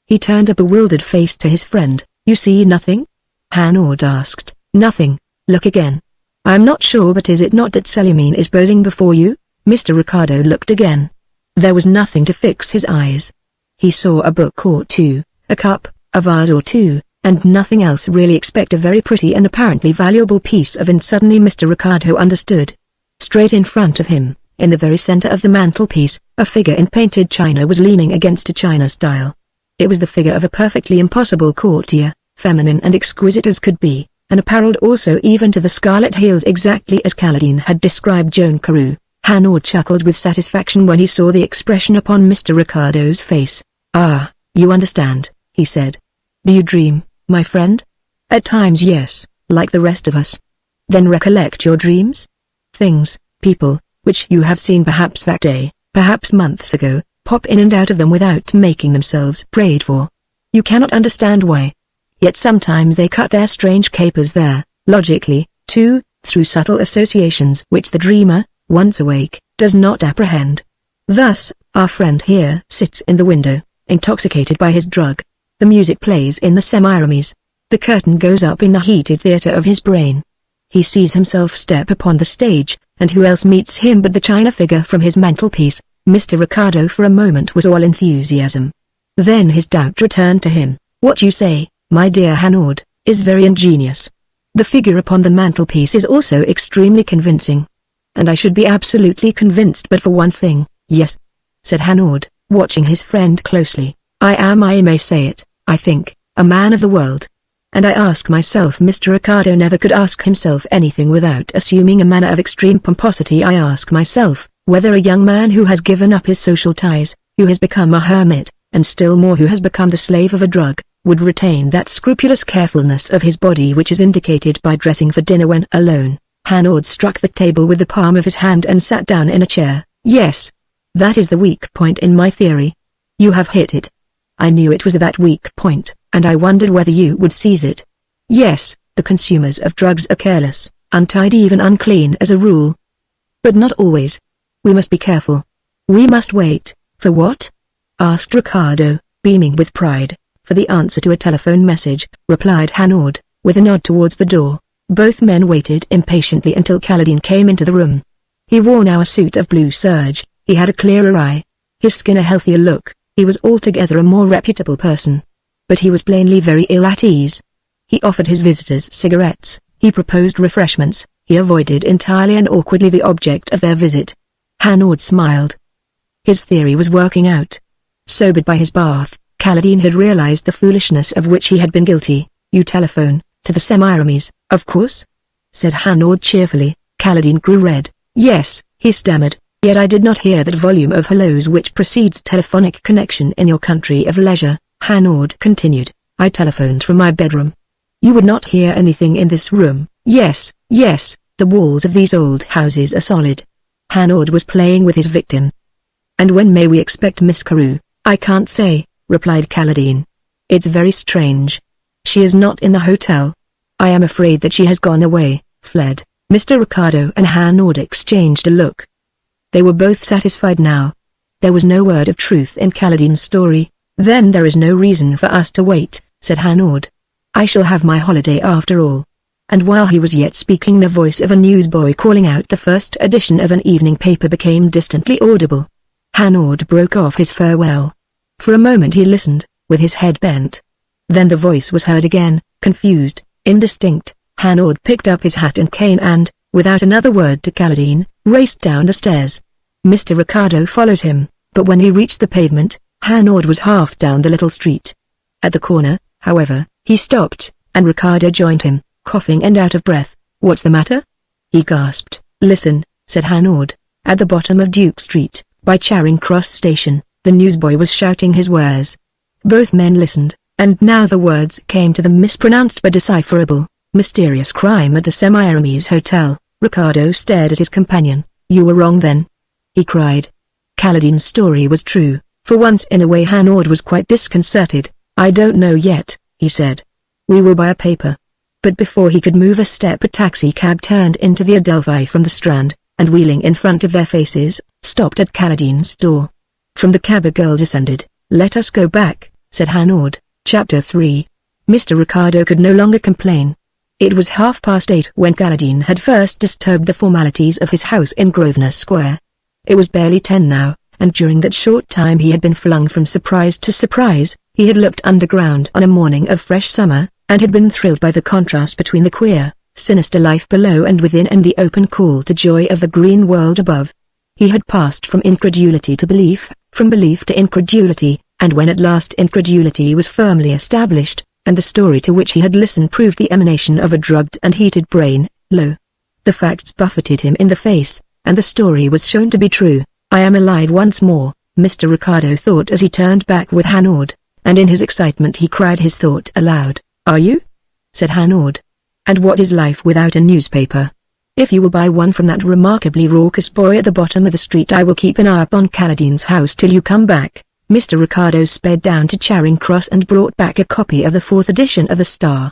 He turned a bewildered face to his friend. You see nothing? Hanaud asked. Nothing. Look again. I am not sure, but is it not that Semiramis is posing before you? Mr. Ricardo looked again. There was nothing to fix his eyes. He saw a book or two, a cup, a vase or two, and nothing else really except a very pretty and apparently valuable piece of, and suddenly Mr. Ricardo understood. Straight in front of him, In the very center of the mantelpiece, a figure in painted china was leaning against a china style. It was the figure of a perfectly impossible courtier, feminine and exquisite as could be, and apparelled also even to the scarlet heels exactly as Kaladin had described Joan Carew. Hanaud chuckled with satisfaction when he saw the expression upon Mr. Ricardo's face. "Ah, you understand," he said. "Do you dream, my friend?" "At times yes, like the rest of us." "Then recollect your dreams? Things, people, which you have seen perhaps that day, perhaps months ago, pop in and out of them without making themselves prayed for. You cannot understand why. Yet sometimes they cut their strange capers there, logically, too, through subtle associations which the dreamer, once awake, does not apprehend. Thus, our friend here sits in the window, intoxicated by his drug. The music plays in the Semiramis. The curtain goes up in the heated theater of his brain. He sees himself step upon the stage, and who else meets him but the china figure from his mantelpiece. Mr. Ricardo for a moment was all enthusiasm. Then his doubt returned to him. "What you say, my dear Hanaud, is very ingenious. The figure upon the mantelpiece is also extremely convincing. And I should be absolutely convinced but for one thing." "Yes," said Hanaud, watching his friend closely. "I may say it, I think, a man of the world. And I ask myself, Mr. Ricardo never could ask himself anything without assuming a manner of extreme pomposity. I ask myself, whether a young man who has given up his social ties, who has become a hermit, and still more who has become the slave of a drug, would retain that scrupulous carefulness of his body which is indicated by dressing for dinner when alone." Hanaud struck the table with the palm of his hand and sat down in a chair. "Yes. That is the weak point in my theory. You have hit it. I knew it was that weak point, and I wondered whether you would seize it. Yes, the consumers of drugs are careless, untidy, even unclean as a rule. But not always. We must be careful. We must wait." "For what?" asked Ricardo, beaming with pride. "For the answer to a telephone message," replied Hanaud, with a nod towards the door. Both men waited impatiently until Kaladin came into the room. He wore now a suit of blue serge, he had a clearer eye, his skin a healthier look, he was altogether a more reputable person. But he was plainly very ill at ease. He offered his visitors cigarettes, he proposed refreshments, he avoided entirely and awkwardly the object of their visit. Hanaud smiled. His theory was working out. Sobered by his bath, Kaladin had realized the foolishness of which he had been guilty. "You telephone to the Semiramis, of course?" said Hanaud cheerfully. Kaladin grew red. "Yes," he stammered, "yet I did not hear that volume of hellos which precedes telephonic connection in your country of leisure." Hanaud continued, "I telephoned from my bedroom." "You would not hear anything in this room?" "Yes, yes, the walls of these old houses are solid." Hanaud was playing with his victim. "And when may we expect Miss Carew?" "I can't say," replied Kaladin. "It's very strange. She is not in the hotel. I am afraid that she has gone away, fled." Mr. Ricardo and Hanaud exchanged a look. They were both satisfied now. There was no word of truth in Kaladin's story. "Then there is no reason for us to wait," said Hanaud. "I shall have my holiday after all." And while he was yet speaking, the voice of a newsboy calling out the first edition of an evening paper became distantly audible. Hanaud broke off his farewell. For a moment he listened, with his head bent. Then the voice was heard again, confused, indistinct. Hanaud picked up his hat and cane and, without another word to Kaladin, raced down the stairs. Mr. Ricardo followed him, but when he reached the pavement, Hanaud was half down the little street. At the corner, however, he stopped, and Ricardo joined him, coughing and out of breath. "What's the matter?" he gasped. "Listen," said Hanaud. At the bottom of Duke Street, by Charing Cross Station, the newsboy was shouting his wares. Both men listened, and now the words came to them mispronounced but decipherable. "Mysterious crime at the Semiramis Hotel." Ricardo stared at his companion. "You were wrong then," he cried. Kaladin's story was true. For once in a way Hanaud was quite disconcerted. "I don't know yet," he said. "We will buy a paper." But before he could move a step a taxi-cab turned into the Adelphi from the Strand, and wheeling in front of their faces, stopped at Kaladin's door. From the cab a girl descended. "Let us go back," said Hanaud. Chapter 3. Mr. Ricardo could no longer complain. It was 8:30 when Kaladin had first disturbed the formalities of his house in Grosvenor Square. It was barely 10 now, and during that short time he had been flung from surprise to surprise. He had looked underground on a morning of fresh summer, and had been thrilled by the contrast between the queer, sinister life below and within and the open call to joy of the green world above. He had passed from incredulity to belief, from belief to incredulity, and when at last incredulity was firmly established, and the story to which he had listened proved the emanation of a drugged and heated brain, lo! The facts buffeted him in the face, and the story was shown to be true. I am alive once more, Mr. Ricardo thought as he turned back with Hanaud, and in his excitement he cried his thought aloud. Are you? Said Hanaud. And what is life without a newspaper? If you will buy one from that remarkably raucous boy at the bottom of the street, I will keep an eye upon Caladine's house till you come back. Mr. Ricardo sped down to Charing Cross and brought back a copy of the 4th edition of the Star.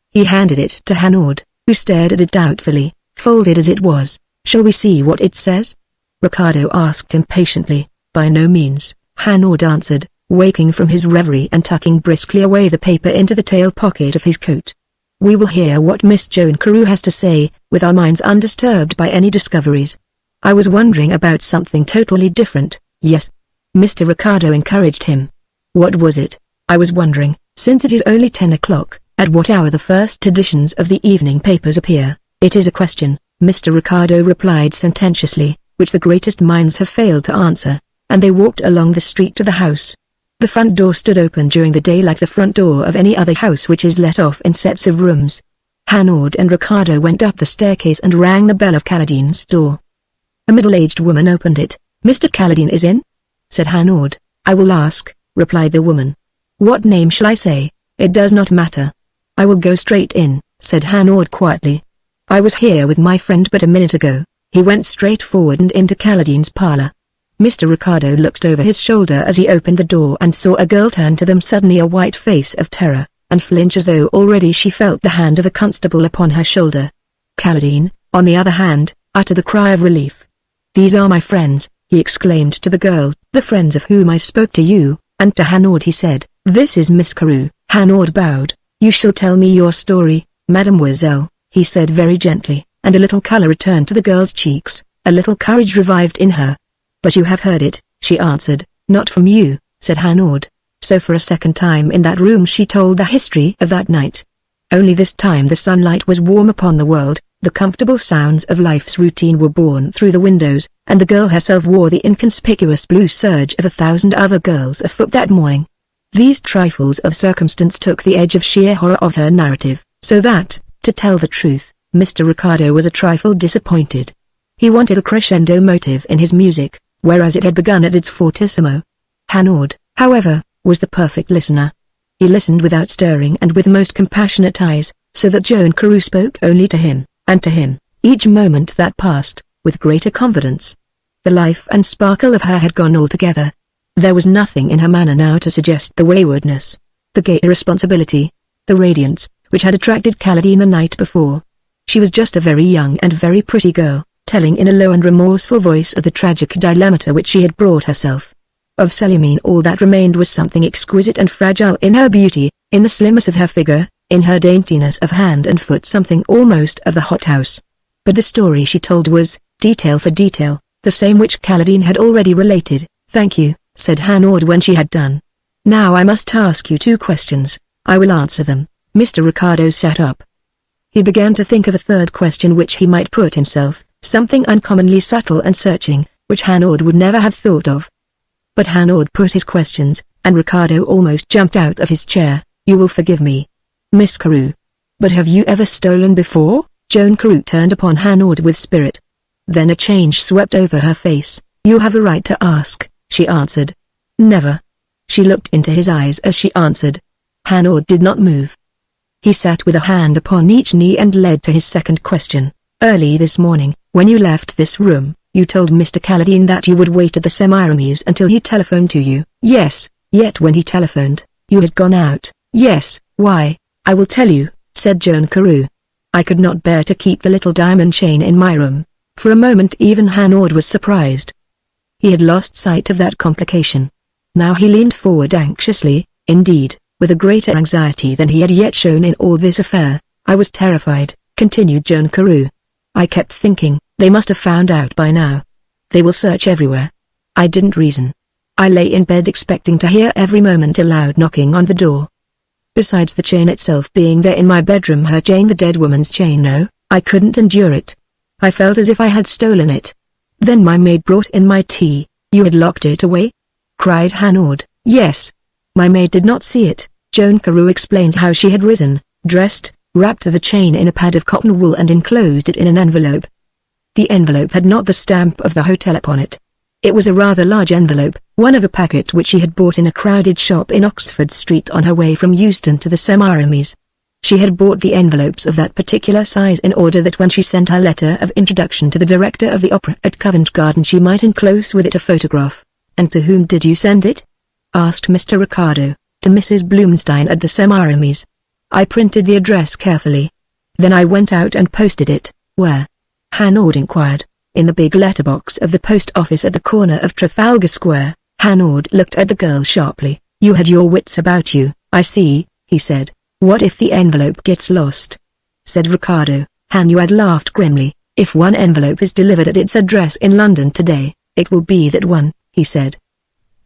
He handed it to Hanaud, who stared at it doubtfully, folded as it was. Shall we see what it says? Ricardo asked impatiently. By no means, Hanaud answered, waking from his reverie and tucking briskly away the paper into the tail pocket of his coat. We will hear what Miss Joan Carew has to say, with our minds undisturbed by any discoveries. I was wondering about something totally different. Yes. Mr. Ricardo encouraged him. What was it? I was wondering, since it is only 10 o'clock, at what hour the first editions of the evening papers appear. It is a question, Mr. Ricardo replied sententiously, which the greatest minds have failed to answer, and they walked along the street to the house. The front door stood open during the day like the front door of any other house which is let off in sets of rooms. Hanaud and Ricardo went up the staircase and rang the bell of Caladine's door. A middle-aged woman opened it. Mr. Caladine is in? Said Hanaud. I will ask, replied the woman. What name shall I say? It does not matter. I will go straight in, said Hanaud quietly. I was here with my friend but a minute ago. He went straight forward and into Caladine's parlor. Mr. Ricardo looked over his shoulder as he opened the door and saw a girl turn to them suddenly, a white face of terror, and flinch as though already she felt the hand of a constable upon her shoulder. Caladine, on the other hand, uttered a cry of relief. These are my friends, he exclaimed to the girl, the friends of whom I spoke to you, and to Hanaud he said, this is Miss Carew. Hanaud bowed. You shall tell me your story, mademoiselle, he said very gently, and a little color returned to the girl's cheeks, a little courage revived in her. But you have heard it, she answered. Not from you, said Hanaud. So for a second time in that room she told the history of that night. Only this time the sunlight was warm upon the world, the comfortable sounds of life's routine were borne through the windows, and the girl herself wore the inconspicuous blue serge of 1,000 other girls afoot that morning. These trifles of circumstance took the edge of sheer horror of her narrative, so that, to tell the truth, Mr. Ricardo was a trifle disappointed. He wanted a crescendo motive in his music, whereas it had begun at its fortissimo. Hanaud, however, was the perfect listener. He listened without stirring and with most compassionate eyes, so that Joan Carew spoke only to him, and to him, each moment that passed, with greater confidence. The life and sparkle of her had gone altogether. There was nothing in her manner now to suggest the waywardness, the gay irresponsibility, the radiance, which had attracted Caladine the night before. She was just a very young and very pretty girl, telling in a low and remorseful voice of the tragic dilemma to which she had brought herself. Of Semiramis all that remained was something exquisite and fragile in her beauty, in the slimness of her figure, in her daintiness of hand and foot, something almost of the hothouse. But the story she told was, detail for detail, the same which Caladine had already related. Thank you, said Hanaud when she had done. Now I must ask you 2 questions. I will answer them. Mr. Ricardo sat up. He began to think of a third question which he might put himself, something uncommonly subtle and searching, which Hanaud would never have thought of. But Hanaud put his questions, and Ricardo almost jumped out of his chair. You will forgive me, Miss Carew. But have you ever stolen before? Joan Carew turned upon Hanaud with spirit. Then a change swept over her face. You have a right to ask, she answered. Never. She looked into his eyes as she answered. Hanaud did not move. He sat with a hand upon each knee and led to his second question. Early this morning, when you left this room, you told Mr. Caladine that you would wait at the Semiramis until he telephoned to you. Yes, yet when he telephoned, you had gone out. Yes, why? I will tell you, said Joan Carew. I could not bear to keep the little diamond chain in my room. For a moment even Hanaud was surprised. He had lost sight of that complication. Now he leaned forward anxiously, indeed, with a greater anxiety than he had yet shown in all this affair. I was terrified, continued Joan Carew. I kept thinking, they must have found out by now. They will search everywhere. I didn't reason. I lay in bed expecting to hear every moment a loud knocking on the door. Besides the chain itself being there in my bedroom, her chain, the dead woman's chain, no, I couldn't endure it. I felt as if I had stolen it. Then my maid brought in my tea. You had locked it away? Cried Hanaud. Yes. My maid did not see it. Joan Carew explained how she had risen, dressed, wrapped the chain in a pad of cotton wool and enclosed it in an envelope. The envelope had not the stamp of the hotel upon it. It was a rather large envelope, one of a packet which she had bought in a crowded shop in Oxford Street on her way from Euston to the Semiramis. She had bought the envelopes of that particular size in order that when she sent her letter of introduction to the director of the opera at Covent Garden she might enclose with it a photograph. And to whom did you send it? Asked Mr. Ricardo. To Mrs. Blumstein at the Semiramis. I printed the address carefully. Then I went out and posted it. Where? Hanaud inquired. In the big letterbox of the post office at the corner of Trafalgar Square. Hanaud looked at the girl sharply. You had your wits about you, I see, he said. What if the envelope gets lost? Said Ricardo. Hanaud laughed grimly. If one envelope is delivered at its address in London today, it will be that one, he said.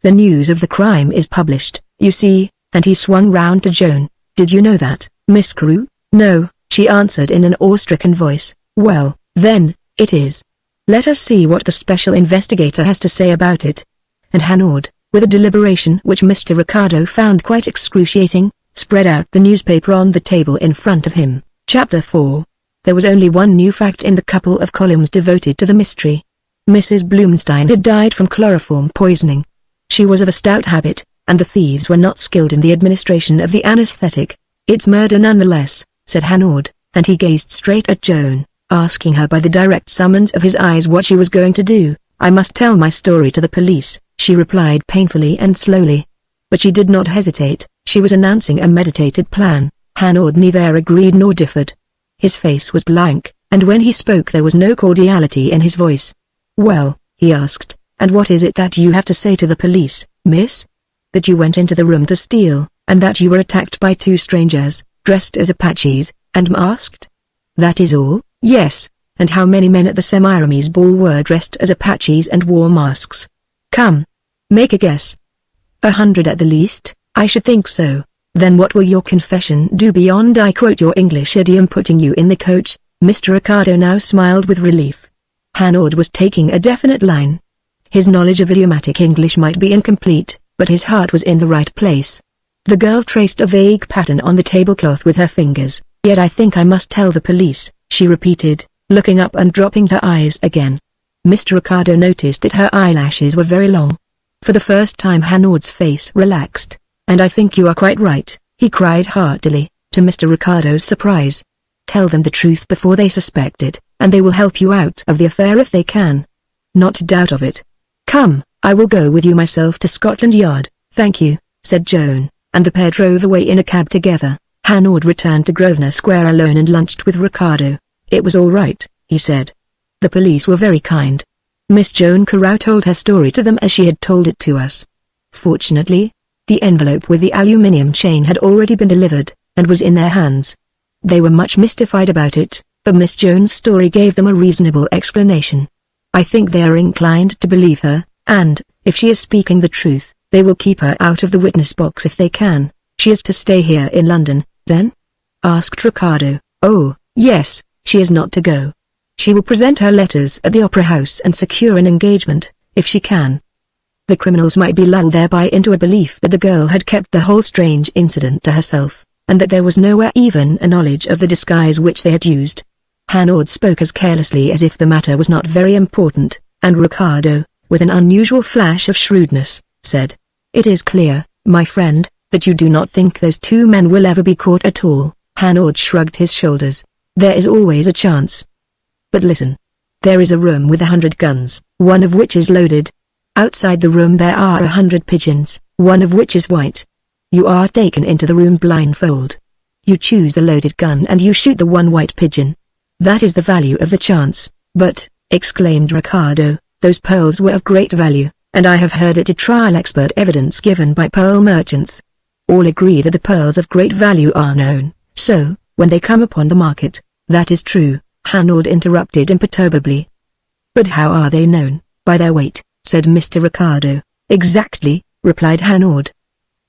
The news of the crime is published, you see, and he swung round to Joan. Did you know that, Miss Carew? No, she answered in an awe-stricken voice. Well, then, it is. Let us see what the special investigator has to say about it. And Hanaud, with a deliberation which Mr. Ricardo found quite excruciating, spread out the newspaper on the table in front of him. Chapter 4. There was only one new fact in the couple of columns devoted to the mystery. Mrs. Blumstein had died from chloroform poisoning. She was of a stout habit, and the thieves were not skilled in the administration of the anesthetic. It's murder nonetheless, said Hanaud, and he gazed straight at Joan, asking her by the direct summons of his eyes what she was going to do. I must tell my story to the police, she replied painfully and slowly. But she did not hesitate, she was announcing a meditated plan. Hanaud neither agreed nor differed. His face was blank, and when he spoke there was no cordiality in his voice. Well, he asked, and what is it that you have to say to the police, miss? That you went into the room to steal, and that you were attacked by two strangers, dressed as Apaches, and masked? That is all? Yes, and how many men at the Semiramis ball were dressed as Apaches and wore masks? Come. Make a guess. 100 at the least, I should think so. Then what will your confession do beyond I quote your English idiom putting you in the coach? Mr. Ricardo now smiled with relief. Hanaud was taking a definite line. His knowledge of idiomatic English might be incomplete, but his heart was in the right place. The girl traced a vague pattern on the tablecloth with her fingers. Yet I think I must tell the police, she repeated, looking up and dropping her eyes again. Mr. Ricardo noticed that her eyelashes were very long. For the first time Hanaud's face relaxed. And I think you are quite right, he cried heartily, to Mr. Ricardo's surprise. Tell them the truth before they suspect it, and they will help you out of the affair if they can. Not a doubt of it. Come, I will go with you myself to Scotland Yard. Thank you, said Joan, and the pair drove away in a cab together. Hanaud returned to Grosvenor Square alone and lunched with Ricardo. It was all right, he said. The police were very kind. Miss Joan Carew told her story to them as she had told it to us. Fortunately, the envelope with the aluminium chain had already been delivered, and was in their hands. They were much mystified about it, but Miss Joan's story gave them a reasonable explanation. I think they are inclined to believe her, and, if she is speaking the truth, they will keep her out of the witness box if they can. She is to stay here in London, then? Asked Ricardo. Oh, yes, she is not to go. She will present her letters at the Opera House and secure an engagement, if she can. The criminals might be lulled thereby into a belief that the girl had kept the whole strange incident to herself, and that there was nowhere even a knowledge of the disguise which they had used. Hanaud spoke as carelessly as if the matter was not very important, and Ricardo, with an unusual flash of shrewdness, said, It is clear, my friend, that you do not think those two men will ever be caught at all. Hanaud shrugged his shoulders. There is always a chance. But listen. There is a room with 100 guns, one of which is loaded. Outside the room there are 100 pigeons, one of which is white. You are taken into the room blindfold. You choose the loaded gun and you shoot the one white pigeon. That is the value of the chance. But, exclaimed Ricardo, those pearls were of great value, and I have heard it a trial expert evidence given by pearl merchants. All agree that the pearls of great value are known, so, when they come upon the market, that is true, Hanaud interrupted imperturbably. But how are they known? By their weight, said Mr. Ricardo. Exactly, replied Hanaud.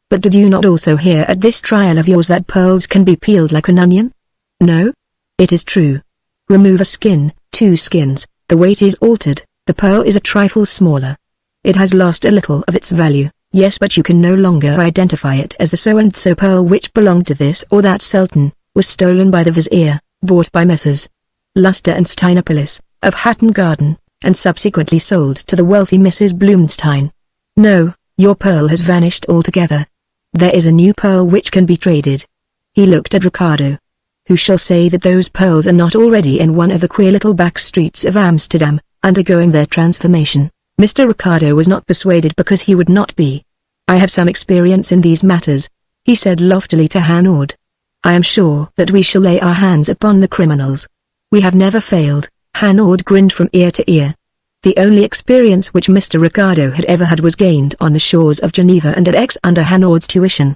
But did you not also hear at this trial of yours that pearls can be peeled like an onion? No? It is true. Remove a skin, 2 skins, the weight is altered, The pearl is a trifle smaller. It has lost a little of its value, yes, but you can no longer identify it as the so-and-so pearl which belonged to this or that sultan, was stolen by the vizier, bought by Messrs. Luster and Steinopolis, of Hatton Garden, and subsequently sold to the wealthy Mrs. Blumstein. No, your pearl has vanished altogether. There is a new pearl which can be traded. He looked at Ricardo. Who shall say that those pearls are not already in one of the queer little back streets of Amsterdam, undergoing their transformation? Mr. Ricardo was not persuaded because he would not be. I have some experience in these matters, he said loftily to Hanaud. I am sure that we shall lay our hands upon the criminals. We have never failed. Hanaud grinned from ear to ear. The only experience which Mr. Ricardo had ever had was gained on the shores of Geneva and at Aix under Hanaud's tuition.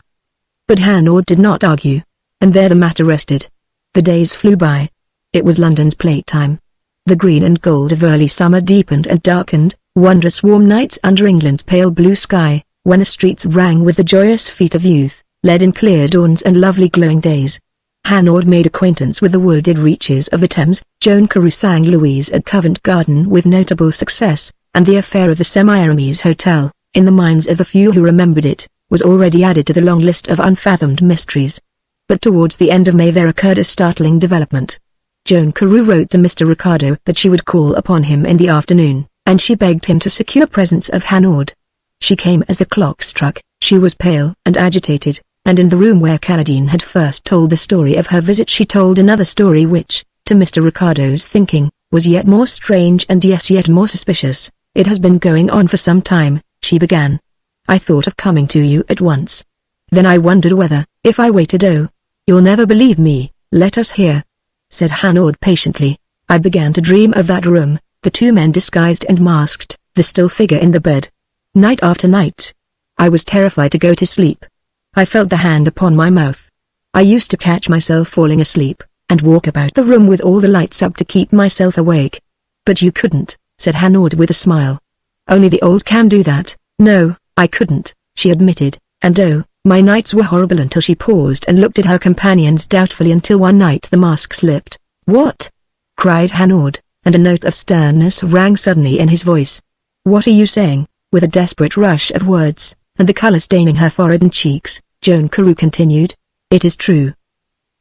But Hanaud did not argue, and there the matter rested. The days flew by. It was London's playtime. The green and gold of early summer deepened and darkened, wondrous warm nights under England's pale blue sky, when the streets rang with the joyous feet of youth, led in clear dawns and lovely glowing days. Hanaud made acquaintance with the wooded reaches of the Thames. Joan Carew sang Louise at Covent Garden with notable success, and the affair of the Semiramis Hotel, in the minds of the few who remembered it, was already added to the long list of unfathomed mysteries. But towards the end of May there occurred a startling development. Joan Carew wrote to Mr. Ricardo that she would call upon him in the afternoon, and she begged him to secure presence of Hanaud. She came as the clock struck. She was pale and agitated, and in the room where Caladine had first told the story of her visit she told another story which, to Mr. Ricardo's thinking, was yet more strange and yet more suspicious. It has been going on for some time, she began. I thought of coming to you at once. Then I wondered whether, if I waited, you'll never believe me. Let us hear, said Hanaud patiently. I began to dream of that room, the two men disguised and masked, the still figure in the bed. Night after night. I was terrified to go to sleep. I felt the hand upon my mouth. I used to catch myself falling asleep, and walk about the room with all the lights up to keep myself awake. But you couldn't, said Hanaud with a smile. Only the old can do that. No, I couldn't, she admitted, and my nights were horrible until she paused and looked at her companions doubtfully until one night the mask slipped. What? Cried Hanaud, and a note of sternness rang suddenly in his voice. What are you saying? With a desperate rush of words, and the colour staining her forehead and cheeks, Joan Carew continued. It is true.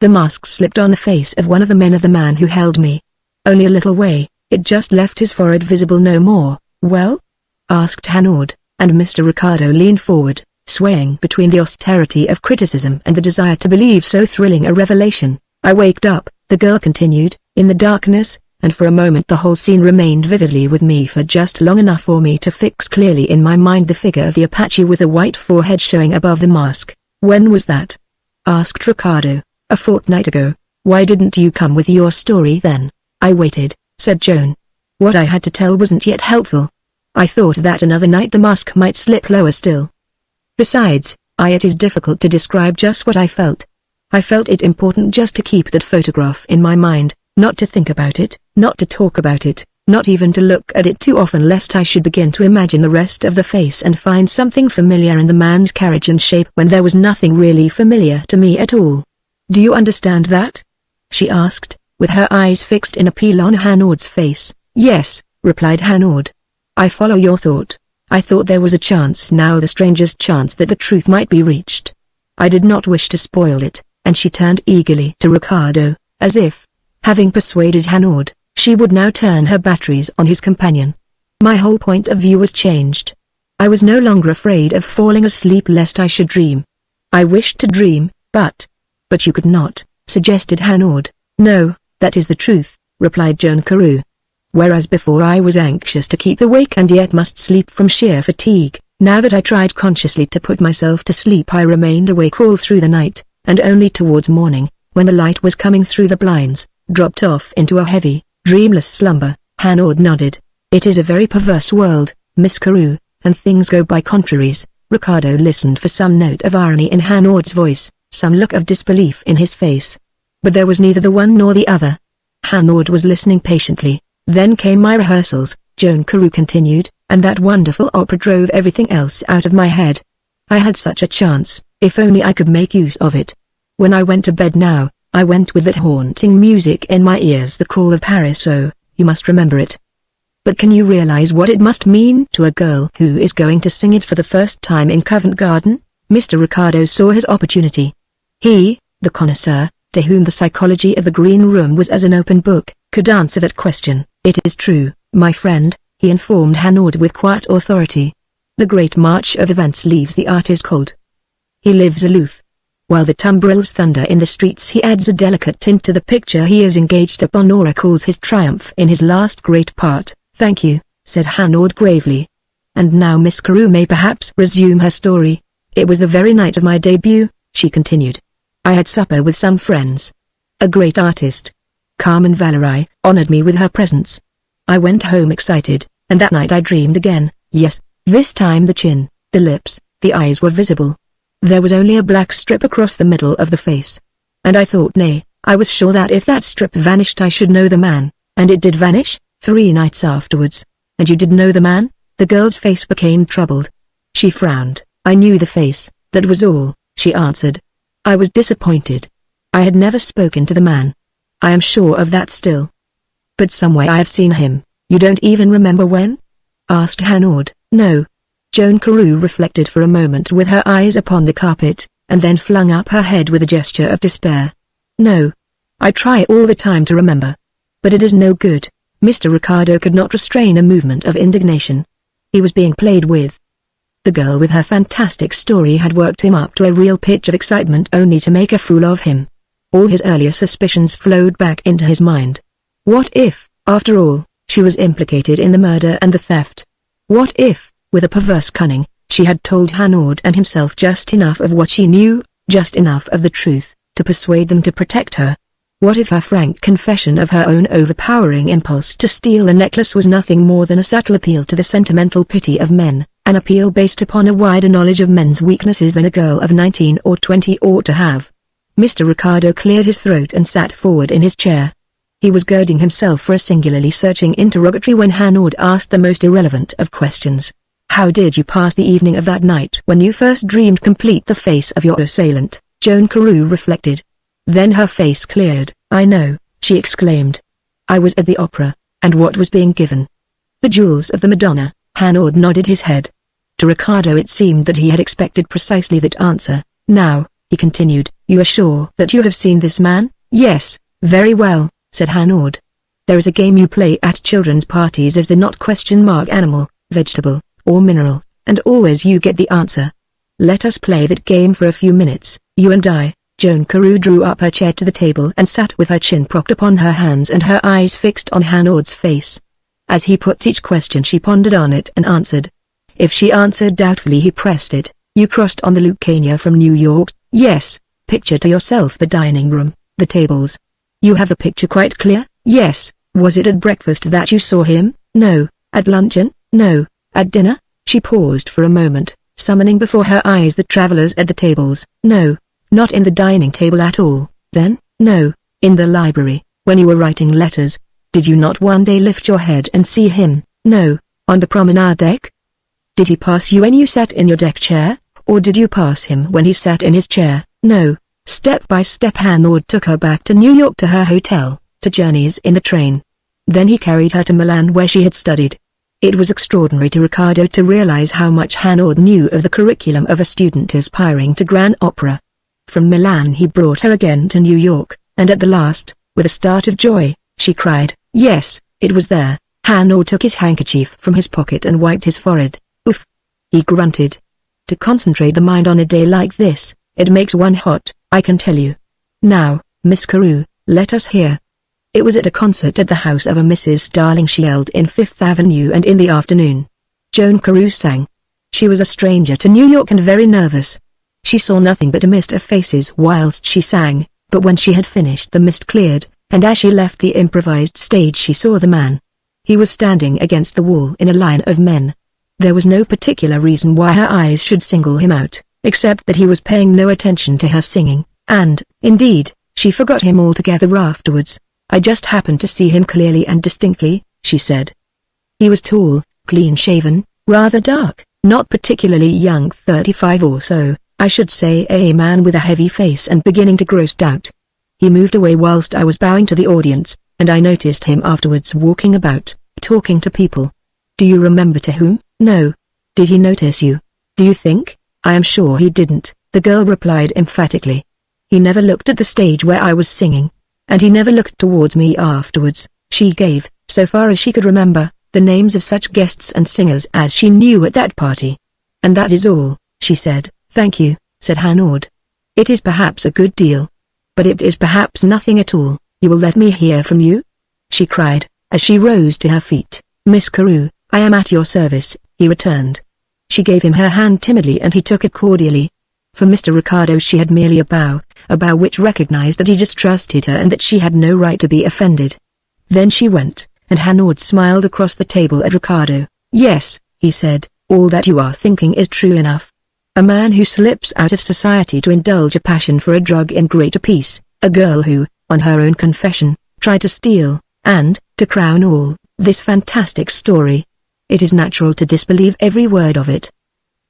The mask slipped on the face of one of the men of the man who held me. Only a little way, it just left his forehead visible no more. Well? Asked Hanaud, and Mr. Ricardo leaned forward, swaying between the austerity of criticism and the desire to believe so thrilling a revelation. I waked up, the girl continued, in the darkness, and for a moment the whole scene remained vividly with me for just long enough for me to fix clearly in my mind the figure of the Apache with a white forehead showing above the mask. When was that? Asked Ricardo. A fortnight ago. Why didn't you come with your story then? I waited, said Joan. What I had to tell wasn't yet helpful. I thought that another night the mask might slip lower still. Besides, it is difficult to describe just what I felt. I felt it important just to keep that photograph in my mind, not to think about it, not to talk about it, not even to look at it too often lest I should begin to imagine the rest of the face and find something familiar in the man's carriage and shape when there was nothing really familiar to me at all. Do you understand that? She asked, with her eyes fixed in appeal on Hanaud's face. Yes, replied Hanaud. I follow your thought. I thought there was a chance, now the strangest chance, that the truth might be reached. I did not wish to spoil it, and she turned eagerly to Ricardo, as if, having persuaded Hanaud, she would now turn her batteries on his companion. My whole point of view was changed. I was no longer afraid of falling asleep lest I should dream. I wished to dream, but you could not, suggested Hanaud. No, that is the truth, replied Joan Carew. Whereas before I was anxious to keep awake and yet must sleep from sheer fatigue, now that I tried consciously to put myself to sleep I remained awake all through the night, and only towards morning, when the light was coming through the blinds, dropped off into a heavy, dreamless slumber. Hanaud nodded. It is a very perverse world, Miss Carew, and things go by contraries. Ricardo listened for some note of irony in Hanaud's voice, some look of disbelief in his face. But there was neither the one nor the other. Hanaud was listening patiently. Then came my rehearsals, Joan Carew continued, and that wonderful opera drove everything else out of my head. I had such a chance, if only I could make use of it. When I went to bed now, I went with that haunting music in my ears, the call of Paris. Oh, you must remember it. But can you realize what it must mean to a girl who is going to sing it for the first time in Covent Garden? Mr. Ricardo saw his opportunity. He, the connoisseur, to whom the psychology of the green room was as an open book, could answer that question. It is true, my friend, he informed Hanaud with quiet authority. The great march of events leaves the artist cold. He lives aloof. While the tumbrils thunder in the streets, he adds a delicate tint to the picture he is engaged upon or recalls his triumph in his last great part. Thank you, said Hanaud gravely. And now Miss Carew may perhaps resume her story. It was the very night of my debut, she continued. I had supper with some friends. A great artist, Carmen Valerie, honored me with her presence. I went home excited, and that night I dreamed again. Yes, this time the chin, the lips, the eyes were visible. There was only a black strip across the middle of the face. And I thought, nay, I was sure that if that strip vanished I should know the man, and it did vanish, 3 nights afterwards. And you did know the man? The girl's face became troubled. She frowned. I knew the face, that was all, she answered. I was disappointed. I had never spoken to the man. I am sure of that still. But somewhere I have seen him. You don't even remember when? Asked Hanaud. No. Joan Carew reflected for a moment with her eyes upon the carpet, and then flung up her head with a gesture of despair. No. I try all the time to remember. But it is no good. Mr. Ricardo could not restrain a movement of indignation. He was being played with. The girl with her fantastic story had worked him up to a real pitch of excitement only to make a fool of him. All his earlier suspicions flowed back into his mind. What if, after all, she was implicated in the murder and the theft? What if, with a perverse cunning, she had told Hanaud and himself just enough of what she knew, just enough of the truth, to persuade them to protect her? What if her frank confession of her own overpowering impulse to steal the necklace was nothing more than a subtle appeal to the sentimental pity of men, an appeal based upon a wider knowledge of men's weaknesses than a girl of 19 or 20 ought to have? Mr. Ricardo cleared his throat and sat forward in his chair. He was girding himself for a singularly searching interrogatory when Hanaud asked the most irrelevant of questions. How did you pass the evening of that night when you first dreamed complete the face of your assailant? Joan Carew reflected. Then her face cleared. I know, she exclaimed. I was at the opera, and what was being given? The Jewels of the Madonna. Hanaud nodded his head. To Ricardo it seemed that he had expected precisely that answer. Now, he continued, you are sure that you have seen this man? Yes, very well, said Hanaud. There is a game you play at children's parties as the not ? Animal, vegetable, or mineral, and always you get the answer. Let us play that game for a few minutes, you and I. Joan Carew drew up her chair to the table and sat with her chin propped upon her hands and her eyes fixed on Hanaud's face. As he put each question she pondered on it and answered. If she answered doubtfully he pressed it. You crossed on the Lucania from New York? Yes. Picture to yourself the dining room, the tables. You have the picture quite clear? Yes. Was it at breakfast that you saw him? No. At luncheon? No. At dinner? She paused for a moment, summoning before her eyes the travelers at the tables. No. Not in the dining table at all, then? No. In the library, when you were writing letters. Did you not one day lift your head and see him? No. On the promenade deck? Did he pass you when you sat in your deck chair, or did you pass him when he sat in his chair? No. Step by step Hanaud took her back to New York, to her hotel, to journeys in the train. Then he carried her to Milan where she had studied. It was extraordinary to Ricardo to realize how much Hanaud knew of the curriculum of a student aspiring to grand opera. From Milan he brought her again to New York, and at the last, with a start of joy, she cried, yes, it was there. Hanaud took his handkerchief from his pocket and wiped his forehead. Oof! He grunted. To concentrate the mind on a day like this, it makes one hot, I can tell you. Now, Miss Carew, let us hear. It was at a concert at the house of a Mrs. Starling Shield in Fifth Avenue and in the afternoon. Joan Carew sang. She was a stranger to New York and very nervous. She saw nothing but a mist of faces whilst she sang, but when she had finished the mist cleared, and as she left the improvised stage she saw the man. He was standing against the wall in a line of men. There was no particular reason why her eyes should single him out, except that he was paying no attention to her singing, and, indeed, she forgot him altogether afterwards. I just happened to see him clearly and distinctly, she said. He was tall, clean-shaven, rather dark, not particularly young, 35 or so. I should say a man with a heavy face and beginning to grow stout. He moved away whilst I was bowing to the audience, and I noticed him afterwards walking about, talking to people. Do you remember to whom? No. Did he notice you? Do you think? I am sure he didn't, the girl replied emphatically. He never looked at the stage where I was singing. And he never looked towards me afterwards. She gave, so far as she could remember, the names of such guests and singers as she knew at that party. And that is all, she said. Thank you, said Hanaud. It is perhaps a good deal. But it is perhaps nothing at all. You will let me hear from you? She cried, as she rose to her feet. Miss Carew, I am at your service, he returned. She gave him her hand timidly and he took it cordially. For Mr. Ricardo she had merely a bow which recognized that he distrusted her and that she had no right to be offended. Then she went, and Hanaud smiled across the table at Ricardo. Yes, he said, all that you are thinking is true enough. A man who slips out of society to indulge a passion for a drug in greater peace, a girl who, on her own confession, tried to steal, and, to crown all, this fantastic story. It is natural to disbelieve every word of it.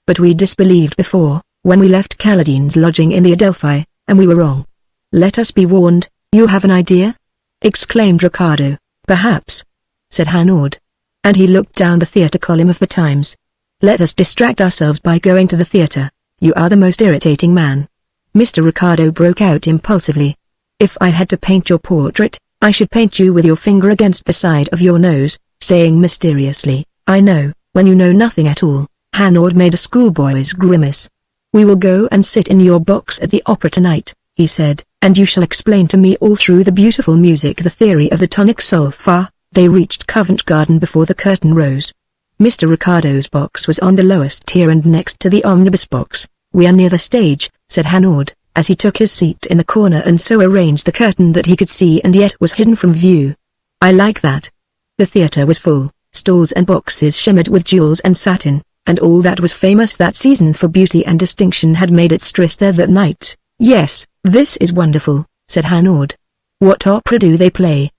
But we disbelieved before, when we left Caladine's lodging in the Adelphi, and we were wrong. Let us be warned. You have an idea? Exclaimed Ricardo. Perhaps, said Hanaud. And he looked down the theatre column of the Times. Let us distract ourselves by going to the theatre. You are the most irritating man. Mr. Ricardo broke out impulsively. If I had to paint your portrait, I should paint you with your finger against the side of your nose, saying mysteriously, I know, when you know nothing at all. Hanaud made a schoolboy's grimace. We will go and sit in your box at the opera tonight, he said, and you shall explain to me all through the beautiful music the theory of the tonic sol fa. They reached Covent Garden before the curtain rose. Mr. Ricardo's box was on the lowest tier and next to the omnibus box. We are near the stage, said Hanaud, as he took his seat in the corner and so arranged the curtain that he could see and yet was hidden from view. I like that. The theatre was full, stalls and boxes shimmered with jewels and satin, and all that was famous that season for beauty and distinction had made its tryst there that night. Yes, this is wonderful, said Hanaud. What opera do they play?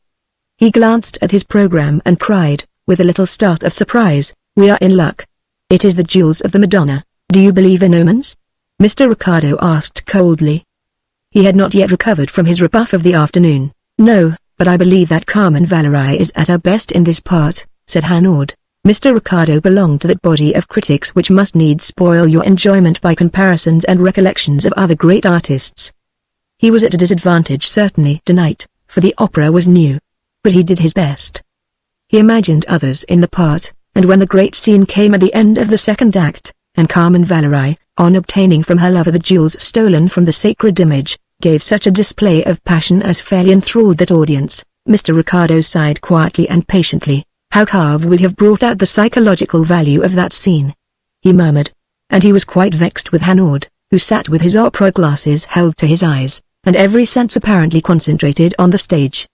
He glanced at his program and cried, with a little start of surprise, we are in luck. It is the Jewels of the Madonna. Do you believe in omens? Mr. Ricardo asked coldly. He had not yet recovered from his rebuff of the afternoon. No, but I believe that Carmen Valerie is at her best in this part, said Hanaud. Mr. Ricardo belonged to that body of critics which must needs spoil your enjoyment by comparisons and recollections of other great artists. He was at a disadvantage certainly tonight, for the opera was new. But he did his best. He imagined others in the part, and when the great scene came at the end of the second act, and Carmen Valerie, on obtaining from her lover the jewels stolen from the sacred image, gave such a display of passion as fairly enthralled that audience, Mr. Ricardo sighed quietly and patiently. How Carve would have brought out the psychological value of that scene, he murmured. And he was quite vexed with Hanaud, who sat with his opera glasses held to his eyes, and every sense apparently concentrated on the stage.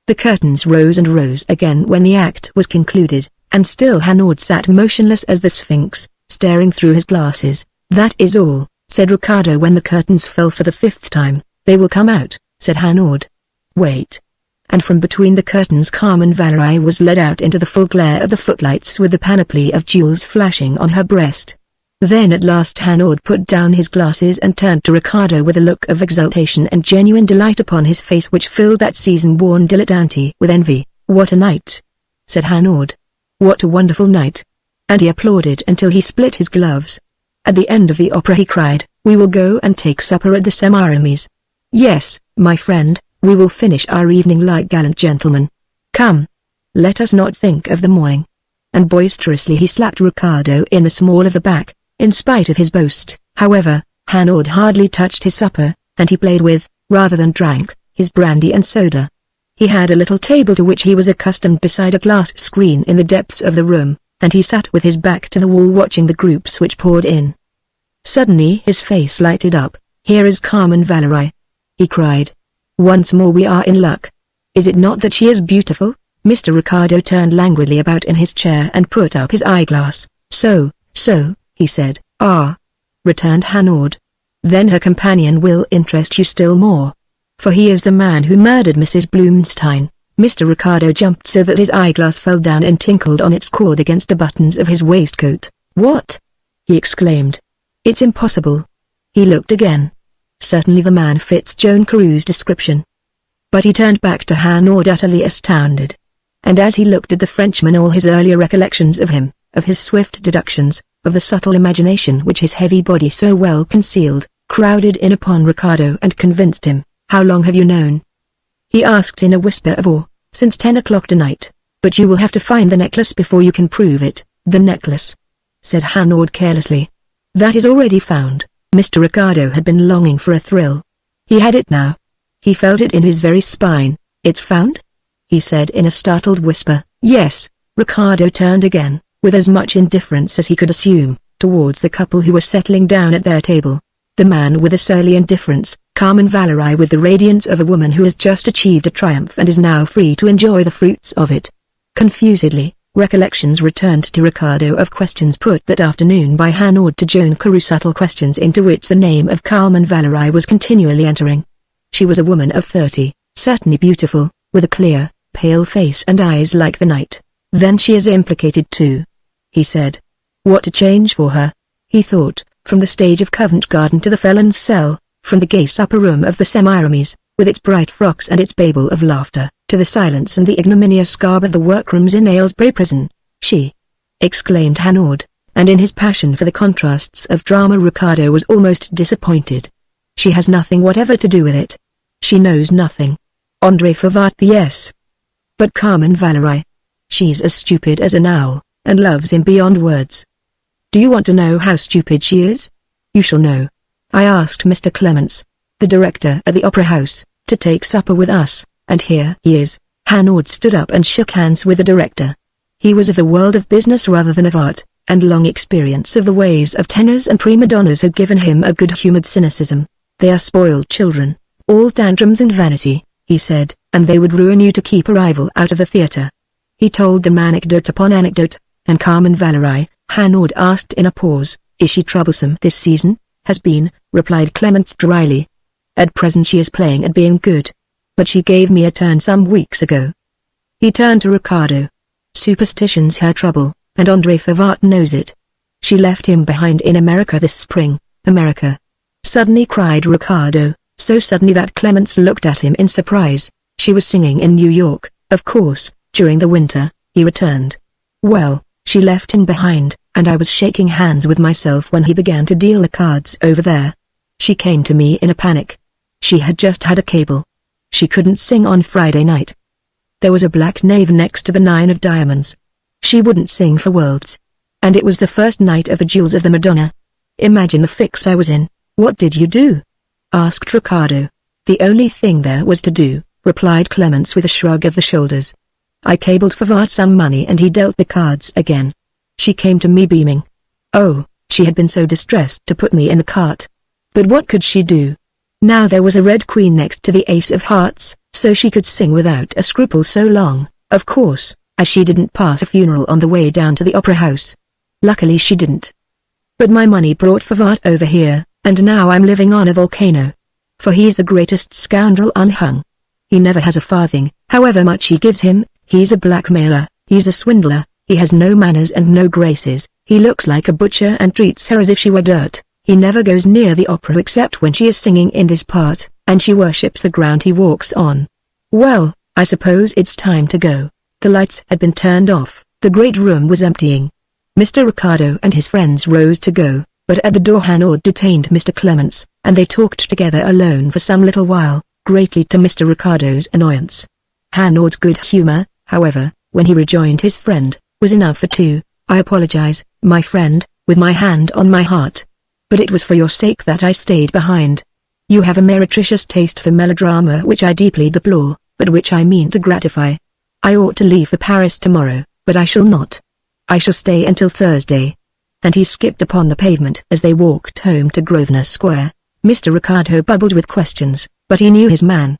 The curtains rose and rose again when the act was concluded, and still Hanaud sat motionless as the Sphinx, staring through his glasses. That is all, said Ricardo when the curtains fell for the fifth time. They will come out, said Hanaud. Wait. And from between the curtains Carmen Valerie was led out into the full glare of the footlights with the panoply of jewels flashing on her breast. Then at last Hanaud put down his glasses and turned to Ricardo with a look of exultation and genuine delight upon his face which filled that season-worn dilettante with envy. What a night, said Hanaud. What a wonderful night. And he applauded until he split his gloves. At the end of the opera he cried, we will go and take supper at the Semiramis. Yes, my friend. We will finish our evening like gallant gentlemen. Come. Let us not think of the morning. And boisterously he slapped Ricardo in the small of the back. In spite of his boast, however, Hanaud hardly touched his supper, and he played with, rather than drank, his brandy and soda. He had a little table to which he was accustomed beside a glass screen in the depths of the room, and he sat with his back to the wall watching the groups which poured in. Suddenly his face lighted up. Here is Carmen Valerie, he cried. Once more we are in luck. Is it not that she is beautiful? Mr. Ricardo turned languidly about in his chair and put up his eyeglass. So, he said. Ah, returned Hanaud. Then her companion will interest you still more. For he is the man who murdered Mrs. Blumstein. Mr. Ricardo jumped so that his eyeglass fell down and tinkled on its cord against the buttons of his waistcoat. What? He exclaimed. It's impossible. He looked again. Certainly the man fits Joan Carew's description. But he turned back to Hanaud utterly astounded. and as he looked at the Frenchman all his earlier recollections of him, of his swift deductions, of the subtle imagination which his heavy body so well concealed, crowded in upon Ricardo and convinced him. "How long have you known?" he asked in a whisper of awe. "Since 10 o'clock tonight. But you will have to find the necklace before you can prove it." "The necklace?" said Hanaud carelessly. "That is already found." Mr. Ricardo had been longing for a thrill. He had it now. He felt it in his very spine. "It's found?" he said in a startled whisper. "Yes." Ricardo turned again, with as much indifference as he could assume, towards the couple who were settling down at their table. The man with a surly indifference, Carmen Valerie with the radiance of a woman who has just achieved a triumph and is now free to enjoy the fruits of it. Confusedly, recollections returned to Ricardo of questions put that afternoon by Hanaud to Joan Carew, subtle questions into which the name of Carmen Valerie was continually entering. She was a woman of 30, certainly beautiful, with a clear, pale face and eyes like the night. "Then she is implicated too," he said. "What a change for her," he thought, from the stage of Covent Garden to the felon's cell, from the gay supper room of the Semiramis, with its bright frocks and its babel of laughter, to the silence and the ignominious garb of the workrooms in Aylesbury prison. "She!" exclaimed Hanaud, and in his passion for the contrasts of drama Ricardo was almost disappointed. "She has nothing whatever to do with it. She knows nothing. André Favart, yes. But Carmen Valerie. She's as stupid as an owl, and loves him beyond words. Do you want to know how stupid she is? You shall know. I asked Mr. Clements, the director at the Opera House, to take supper with us, and here he is." Hanaud stood up and shook hands with the director. He was of the world of business rather than of art, and long experience of the ways of tenors and prima donnas had given him a good-humored cynicism. "They are spoiled children, all tantrums and vanity," he said, "and they would ruin you to keep a rival out of the theatre." He told them anecdote upon anecdote, and Carmen Valerie, Hanaud asked in a pause, "Is she troublesome this season?" "Has been," replied Clements dryly. "At present she is playing at being good. But she gave me a turn some weeks ago." He turned to Ricardo. "Superstition's her trouble, and André Favart knows it. She left him behind in America this spring." "America!" suddenly cried Ricardo, so suddenly that Clements looked at him in surprise. "She was singing in New York, of course, during the winter," he returned. "Well, she left him behind, and I was shaking hands with myself when he began to deal the cards over there. She came to me in a panic. She had just had a cable. She couldn't sing on Friday night. There was a black knave next to the 9 of diamonds. She wouldn't sing for worlds. And it was the first night of the Jewels of the Madonna. Imagine the fix I was in." "What did you do?" asked Ricardo. "The only thing there was to do," replied Clements with a shrug of the shoulders. "I cabled Favart some money and he dealt the cards again. She came to me beaming. Oh, she had been so distressed to put me in the cart. But what could she do? Now there was a red queen next to the ace of hearts, so she could sing without a scruple so long, of course, as she didn't pass a funeral on the way down to the Opera House. Luckily she didn't. But my money brought Favart over here, and now I'm living on a volcano. For he's the greatest scoundrel unhung. He never has a farthing, however much he gives him. He's a blackmailer, he's a swindler, he has no manners and no graces, he looks like a butcher and treats her as if she were dirt. He never goes near the opera except when she is singing in this part, and she worships the ground he walks on. Well, I suppose it's time to go." The lights had been turned off, the great room was emptying. Mr. Ricardo and his friends rose to go, but at the door Hanaud detained Mr. Clements, and they talked together alone for some little while, greatly to Mr. Ricardo's annoyance. Hanaud's good humor, however, when he rejoined his friend, was enough for two. "I apologize, my friend, with my hand on my heart. But it was for your sake that I stayed behind. You have a meretricious taste for melodrama which I deeply deplore, but which I mean to gratify. I ought to leave for Paris tomorrow, but I shall not. I shall stay until Thursday." And he skipped upon the pavement as they walked home to Grosvenor Square. Mr. Ricardo bubbled with questions, but he knew his man.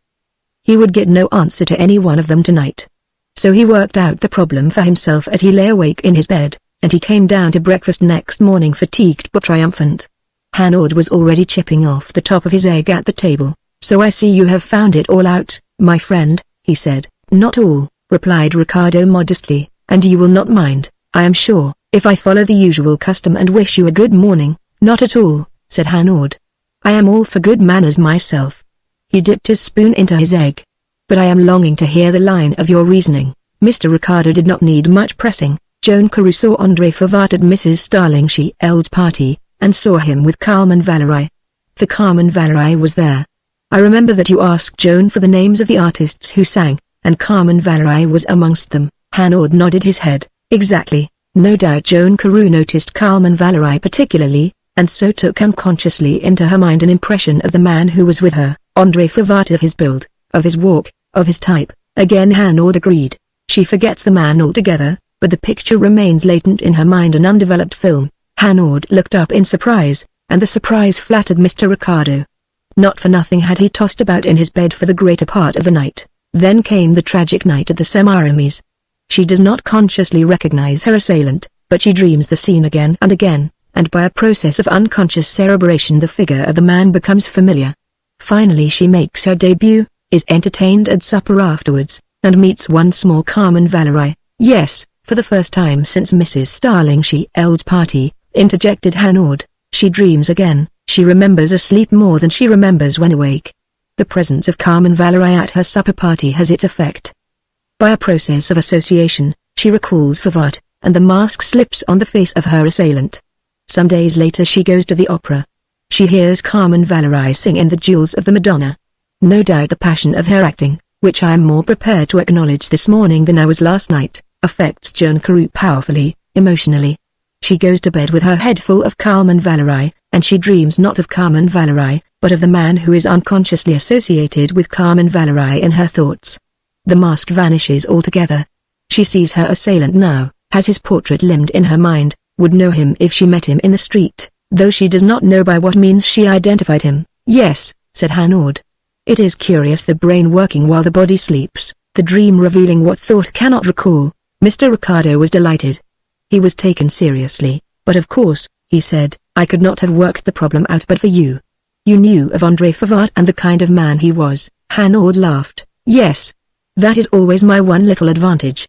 He would get no answer to any one of them tonight. So he worked out the problem for himself as he lay awake in his bed, and he came down to breakfast next morning fatigued but triumphant. Hanaud was already chipping off the top of his egg at the table. "So I see you have found it all out, my friend," he said. "Not all," replied Ricardo modestly, "and you will not mind, I am sure, if I follow the usual custom and wish you a good morning." "Not at all," said Hanaud. "I am all for good manners myself." He dipped his spoon into his egg. "But I am longing to hear the line of your reasoning. Mr. Ricardo did not need much pressing. Joan Carew saw André Favart at Mrs. Starlingshiel's party, and saw him with Carmen Valerie. For Carmen Valerie was there. I remember that you asked Joan for the names of the artists who sang, and Carmen Valerie was amongst them. Hanaud nodded his head. Exactly. No doubt Joan Carew noticed Carmen Valerie particularly, and so took unconsciously into her mind an impression of the man who was with her, André Favart, of his build, of his walk, of his type. Again Hanaud agreed. She forgets the man altogether, but the picture remains latent in her mind, an undeveloped film. Hanaud looked up in surprise, and the surprise flattered Mr. Ricardo. Not for nothing had he tossed about in his bed for the greater part of the night. Then came the tragic night at the Semiramis. She does not consciously recognize her assailant, but she dreams the scene again and again, and by a process of unconscious cerebration the figure of the man becomes familiar. Finally she makes her debut, is entertained at supper afterwards, and meets once more Carmen Valerie. Yes, for the first time since Mrs. Starlingshiel's party, interjected Hanaud. She dreams again. She remembers asleep more than she remembers when awake. The presence of Carmen Valerie at her supper party has its effect. By a process of association, she recalls Favart, and the mask slips on the face of her assailant. Some days later she goes to the opera. She hears Carmen Valerie sing in the Jewels of the Madonna. No doubt the passion of her acting, which I am more prepared to acknowledge this morning than I was last night, affects Joan Carew powerfully, emotionally. She goes to bed with her head full of Carmen Valerie, and she dreams not of Carmen Valerie, but of the man who is unconsciously associated with Carmen Valerie in her thoughts. The mask vanishes altogether. She sees her assailant now, has his portrait limned in her mind, would know him if she met him in the street, though she does not know by what means she identified him. Yes, said Hanaud. It is curious, the brain working while the body sleeps, the dream revealing what thought cannot recall. Mr. Ricardo was delighted. He was taken seriously, but of course, he said, I could not have worked the problem out but for you. You knew of André Favart and the kind of man he was. Hanaud laughed. Yes. That is always my one little advantage.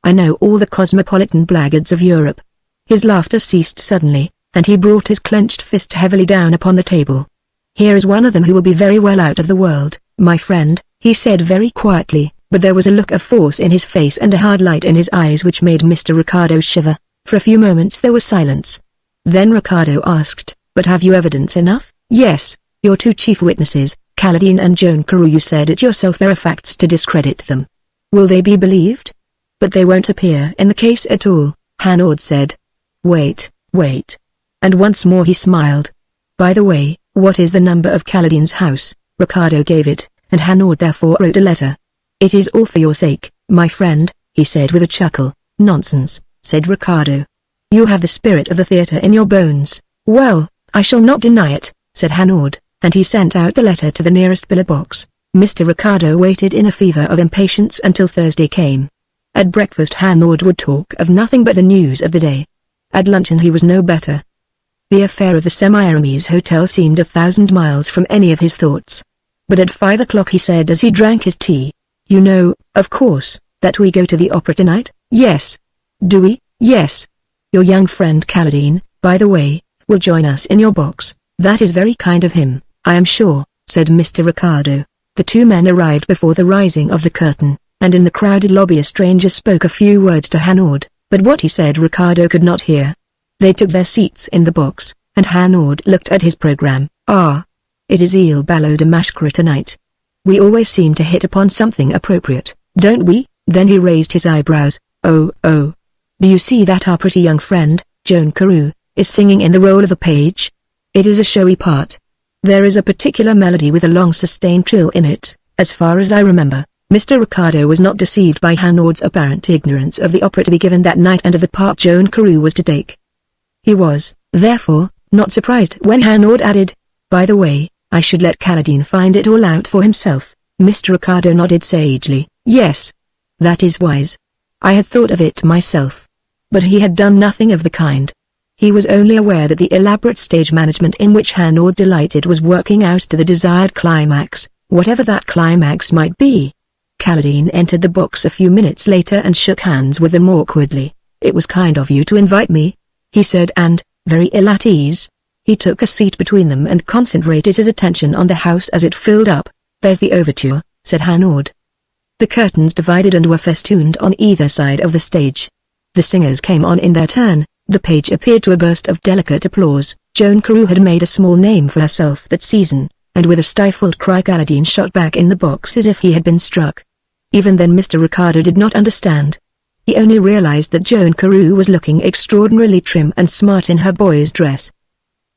I know all the cosmopolitan blackguards of Europe. His laughter ceased suddenly, and he brought his clenched fist heavily down upon the table. Here is one of them who will be very well out of the world, my friend, he said very quietly, but there was a look of force in his face and a hard light in his eyes which made Mr. Ricardo shiver. For a few moments there was silence. Then Ricardo asked, but have you evidence enough? Yes, your two chief witnesses, Caladine and Joan Carew. You said it yourself, there are facts to discredit them. Will they be believed? But they won't appear in the case at all, Hanaud said. Wait. And once more he smiled. By the way, what is the number of Caladine's house? Ricardo gave it, and Hanaud therefore wrote a letter. It is all for your sake, my friend, he said with a chuckle. Nonsense, said Ricardo. You have the spirit of the theatre in your bones. Well, I shall not deny it, said Hanaud, and he sent out the letter to the nearest billet box. Mr. Ricardo waited in a fever of impatience until Thursday came. At breakfast Hanaud would talk of nothing but the news of the day. At luncheon he was no better. The affair of the Semiramis Hotel seemed 1,000 miles from any of his thoughts. But at 5 o'clock he said as he drank his tea, you know, of course, that we go to the opera tonight? Yes. Do we? Yes. Your young friend Caladine, by the way, will join us in your box. That is very kind of him, I am sure, said Mr. Ricardo. The two men arrived before the rising of the curtain, and in the crowded lobby a stranger spoke a few words to Hanaud, but what he said Ricardo could not hear. They took their seats in the box, and Hanaud looked at his program. Ah! It is Il Ballo de Mascara tonight. We always seem to hit upon something appropriate, don't we? Then he raised his eyebrows. Oh. Do you see that our pretty young friend, Joan Carew, is singing in the role of a page? It is a showy part. There is a particular melody with a long sustained trill in it, as far as I remember. Mr. Ricardo was not deceived by Hanaud's apparent ignorance of the opera to be given that night and of the part Joan Carew was to take. He was, therefore, not surprised when Hanaud added, by the way, I should let Caladine find it all out for himself. Mr. Ricardo nodded sagely. Yes. That is wise. I had thought of it myself. But he had done nothing of the kind. He was only aware that the elaborate stage management in which Hanaud delighted was working out to the desired climax, whatever that climax might be. Caladine entered the box a few minutes later and shook hands with them awkwardly. It was kind of you to invite me, he said, and, very ill at ease, he took a seat between them and concentrated his attention on the house as it filled up. There's the overture, said Hanaud. The curtains divided and were festooned on either side of the stage. The singers came on in their turn. The page appeared to a burst of delicate applause. Joan Carew had made a small name for herself that season, and with a stifled cry Caladine shot back in the box as if he had been struck. Even then Mr. Ricardo did not understand. He only realized that Joan Carew was looking extraordinarily trim and smart in her boy's dress.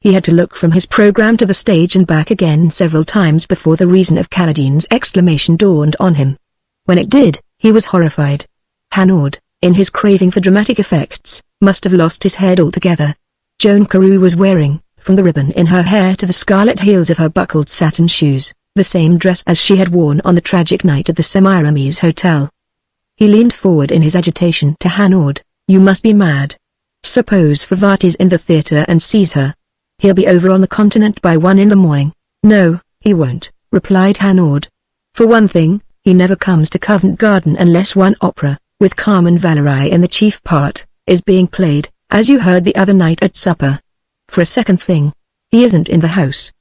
He had to look from his program to the stage and back again several times before the reason of Caladine's exclamation dawned on him. When it did, he was horrified. Hanaud, in his craving for dramatic effects, must have lost his head altogether. Joan Carew was wearing, from the ribbon in her hair to the scarlet heels of her buckled satin shoes, the same dress as she had worn on the tragic night at the Semiramis Hotel. He leaned forward in his agitation to Hanaud. "You must be mad. Suppose Fawad is in the theater and sees her. He'll be over on the continent by 1 in the morning." "No, he won't," replied Hanaud. "For one thing, he never comes to Covent Garden unless one opera, with Carmen Valerie in the chief part, is being played, as you heard the other night at supper. For a second thing, he isn't in the house.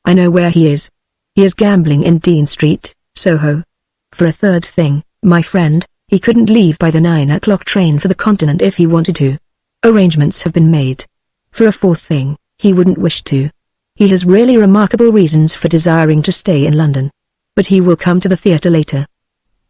I know where he is. He is gambling in Dean Street, Soho. For a third thing, my friend, he couldn't leave by the 9 o'clock train for the continent if he wanted to. Arrangements have been made. For a fourth thing, he wouldn't wish to. He has really remarkable reasons for desiring to stay in London. But he will come to the theatre later.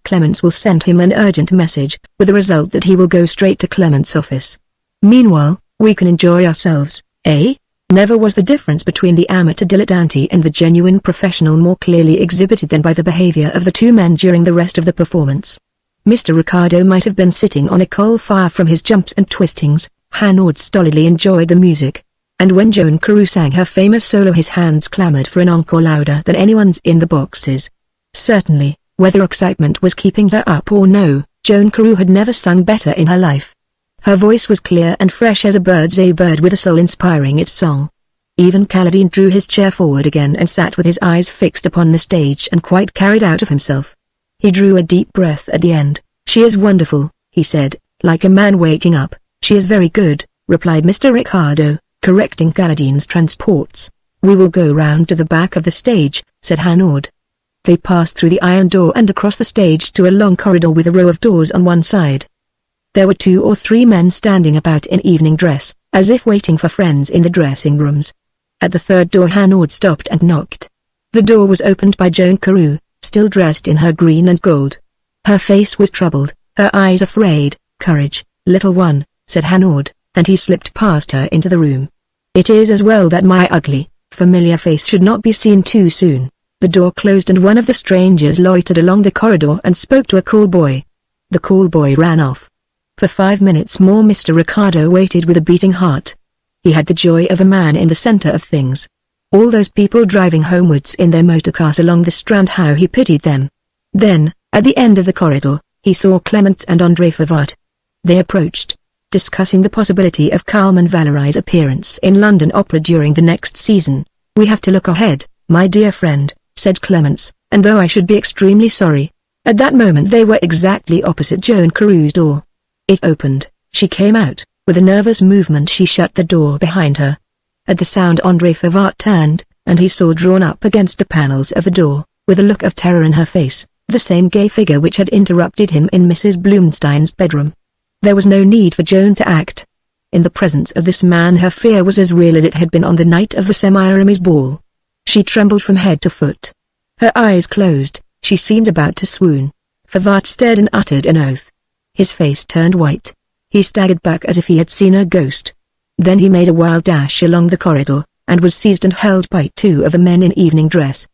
Clements will send him an urgent message, with the result that he will go straight to Clements' office. Meanwhile, we can enjoy ourselves, eh?" Never was the difference between the amateur dilettante and the genuine professional more clearly exhibited than by the behavior of the two men during the rest of the performance. Mr. Ricardo might have been sitting on a coal fire from his jumps and twistings. Hanaud stolidly enjoyed the music. And when Joan Carew sang her famous solo his hands clamored for an encore louder than anyone's in the boxes. Certainly, whether excitement was keeping her up or no, Joan Carew had never sung better in her life. Her voice was clear and fresh as a bird with a soul inspiring its song. Even Caladine drew his chair forward again and sat with his eyes fixed upon the stage and quite carried out of himself. He drew a deep breath at the end. "She is wonderful," he said, like a man waking up. "She is very good," replied Mr. Ricardo, correcting Caladine's transports. "We will go round to the back of the stage," said Hanaud. They passed through the iron door and across the stage to a long corridor with a row of doors on one side. There were 2 or 3 men standing about in evening dress, as if waiting for friends in the dressing rooms. At the third door Hanaud stopped and knocked. The door was opened by Joan Carew, still dressed in her green and gold. Her face was troubled, her eyes afraid. "Courage, little one," said Hanaud, and he slipped past her into the room. "It is as well that my ugly, familiar face should not be seen too soon." The door closed and one of the strangers loitered along the corridor and spoke to a call boy. The call boy ran off. For 5 minutes more Mr. Ricardo waited with a beating heart. He had the joy of a man in the center of things. All those people driving homewards in their motorcars along the Strand, how he pitied them. Then, at the end of the corridor, he saw Clements and André Fawad. They approached, discussing the possibility of Carmen Valerie's appearance in London Opera during the next season. "We have to look ahead, my dear friend," said Clements, "and though I should be extremely sorry." At that moment they were exactly opposite Joan Carew's door. It opened, she came out, with a nervous movement she shut the door behind her. At the sound André Fawad turned, and he saw drawn up against the panels of the door, with a look of terror in her face, the same gay figure which had interrupted him in Mrs. Blumstein's bedroom. There was no need for Joan to act. In the presence of this man her fear was as real as it had been on the night of the Semiramis ball. She trembled from head to foot. Her eyes closed, she seemed about to swoon. Fawad stared and uttered an oath. His face turned white. He staggered back as if he had seen a ghost. Then he made a wild dash along the corridor, and was seized and held by 2 of the men in evening dress.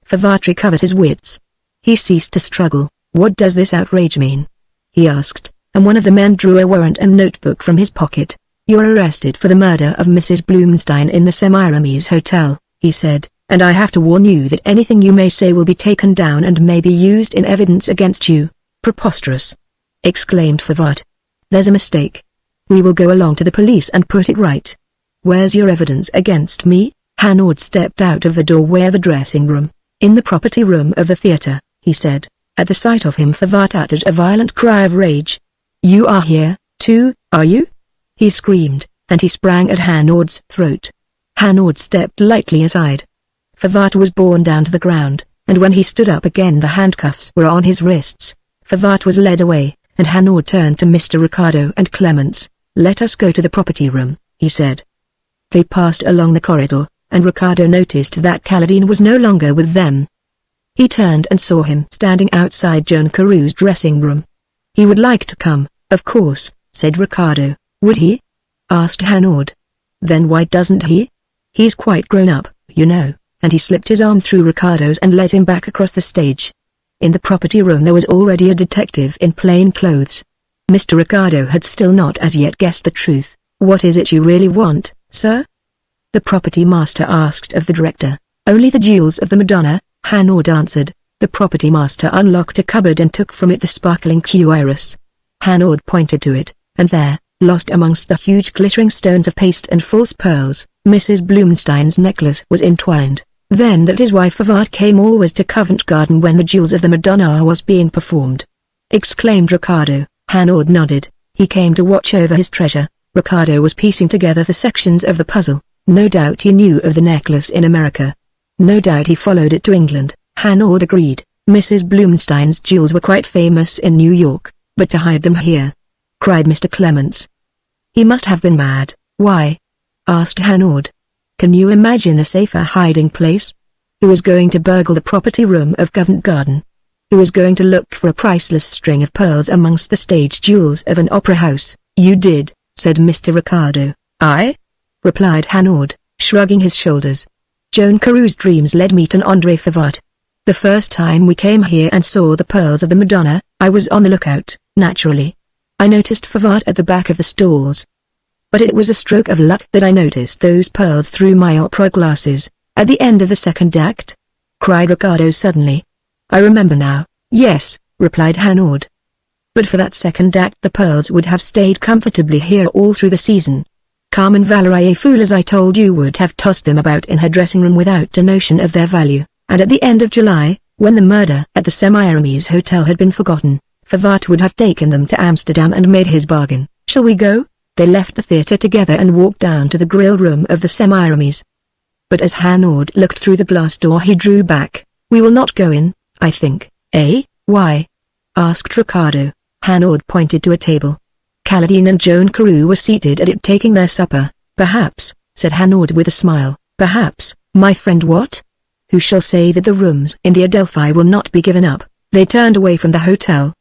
Fawad recovered his wits. He ceased to struggle. "What does this outrage mean?" he asked, and one of the men drew a warrant and notebook from his pocket. "You're arrested for the murder of Mrs. Blumstein in the Semiramis Hotel," he said, "and I have to warn you that anything you may say will be taken down and may be used in evidence against you." "Preposterous!" exclaimed Fawad. "There's a mistake. We will go along to the police and put it right." "Where's your evidence against me?" Hanaud stepped out of the doorway of the dressing room. "In the property room of the theatre," he said. At the sight of him Fawad uttered a violent cry of rage. "You are here, too, are you?" he screamed, and he sprang at Hanaud's throat. Hanaud stepped lightly aside. Fawad was borne down to the ground, and when he stood up again the handcuffs were on his wrists. Fawad was led away, and Hanaud turned to Mr. Ricardo and Clements. "Let us go to the property room," he said. They passed along the corridor, and Ricardo noticed that Caladine was no longer with them. He turned and saw him standing outside Joan Carewe's dressing room. "He would like to come, of course," said Ricardo. "Would he?" asked Hanaud. "Then why doesn't he? He's quite grown up, you know," and he slipped his arm through Ricardo's and led him back across the stage. In the property room there was already a detective in plain clothes. Mr. Ricardo had still not as yet guessed the truth. "What is it you really want, sir?" the property master asked of the director. "Only the jewels of the Madonna," Hanaud answered. The property master unlocked a cupboard and took from it the sparkling cuirass. Hanaud pointed to it, and there, lost amongst the huge glittering stones of paste and false pearls, Mrs. Blumstein's necklace was entwined. Then that his wife Fawad came always to Covent Garden when the Jewels of the Madonna was being performed, exclaimed Ricardo. Hanaud nodded. He came to watch over his treasure. Ricardo was piecing together the sections of the puzzle. No doubt he knew of the necklace in America. No doubt he followed it to England. Hanaud agreed. Mrs. Blumstein's jewels were quite famous in New York, but to hide them here, cried Mr. Clements. He must have been mad. "Why?" asked Hanaud. "Can you imagine a safer hiding place? Who is going to burgle the property room of Covent Garden? Who is going to look for a priceless string of pearls amongst the stage jewels of an opera house?" "You did," said Mr. Ricardo. "I?" replied Hanaud, shrugging his shoulders. "Joan Carewe's dreams led me to André Fawad. The first time we came here and saw the pearls of the Madonna, I was on the lookout, naturally. I noticed Fawad at the back of the stalls. But it was a stroke of luck that I noticed those pearls through my opera glasses, at the end of the second act," cried Ricardo suddenly. "I remember now." "Yes," replied Hanaud. "But for that second act the pearls would have stayed comfortably here all through the season. Carmen Valerie, fool as I told you, would have tossed them about in her dressing room without a notion of their value, and at the end of July, when the murder at the Semiramis hotel had been forgotten, Fawad would have taken them to Amsterdam and made his bargain. Shall we go?" They left the theatre together and walked down to the grill room of the Semiramis. But as Hanaud looked through the glass door he drew back. "We will not go in, I think." "Eh? Why?" asked Ricardo. Hanaud pointed to a table. Caladine and Joan Carewe were seated at it taking their supper. "Perhaps," said Hanaud with a smile, "perhaps, my friend." "What?" "Who shall say that the rooms in the Adelphi will not be given up?" They turned away from the hotel.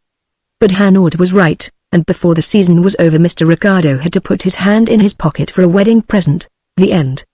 But Hanaud was right, and before the season was over Mr. Ricardo had to put his hand in his pocket for a wedding present. The end.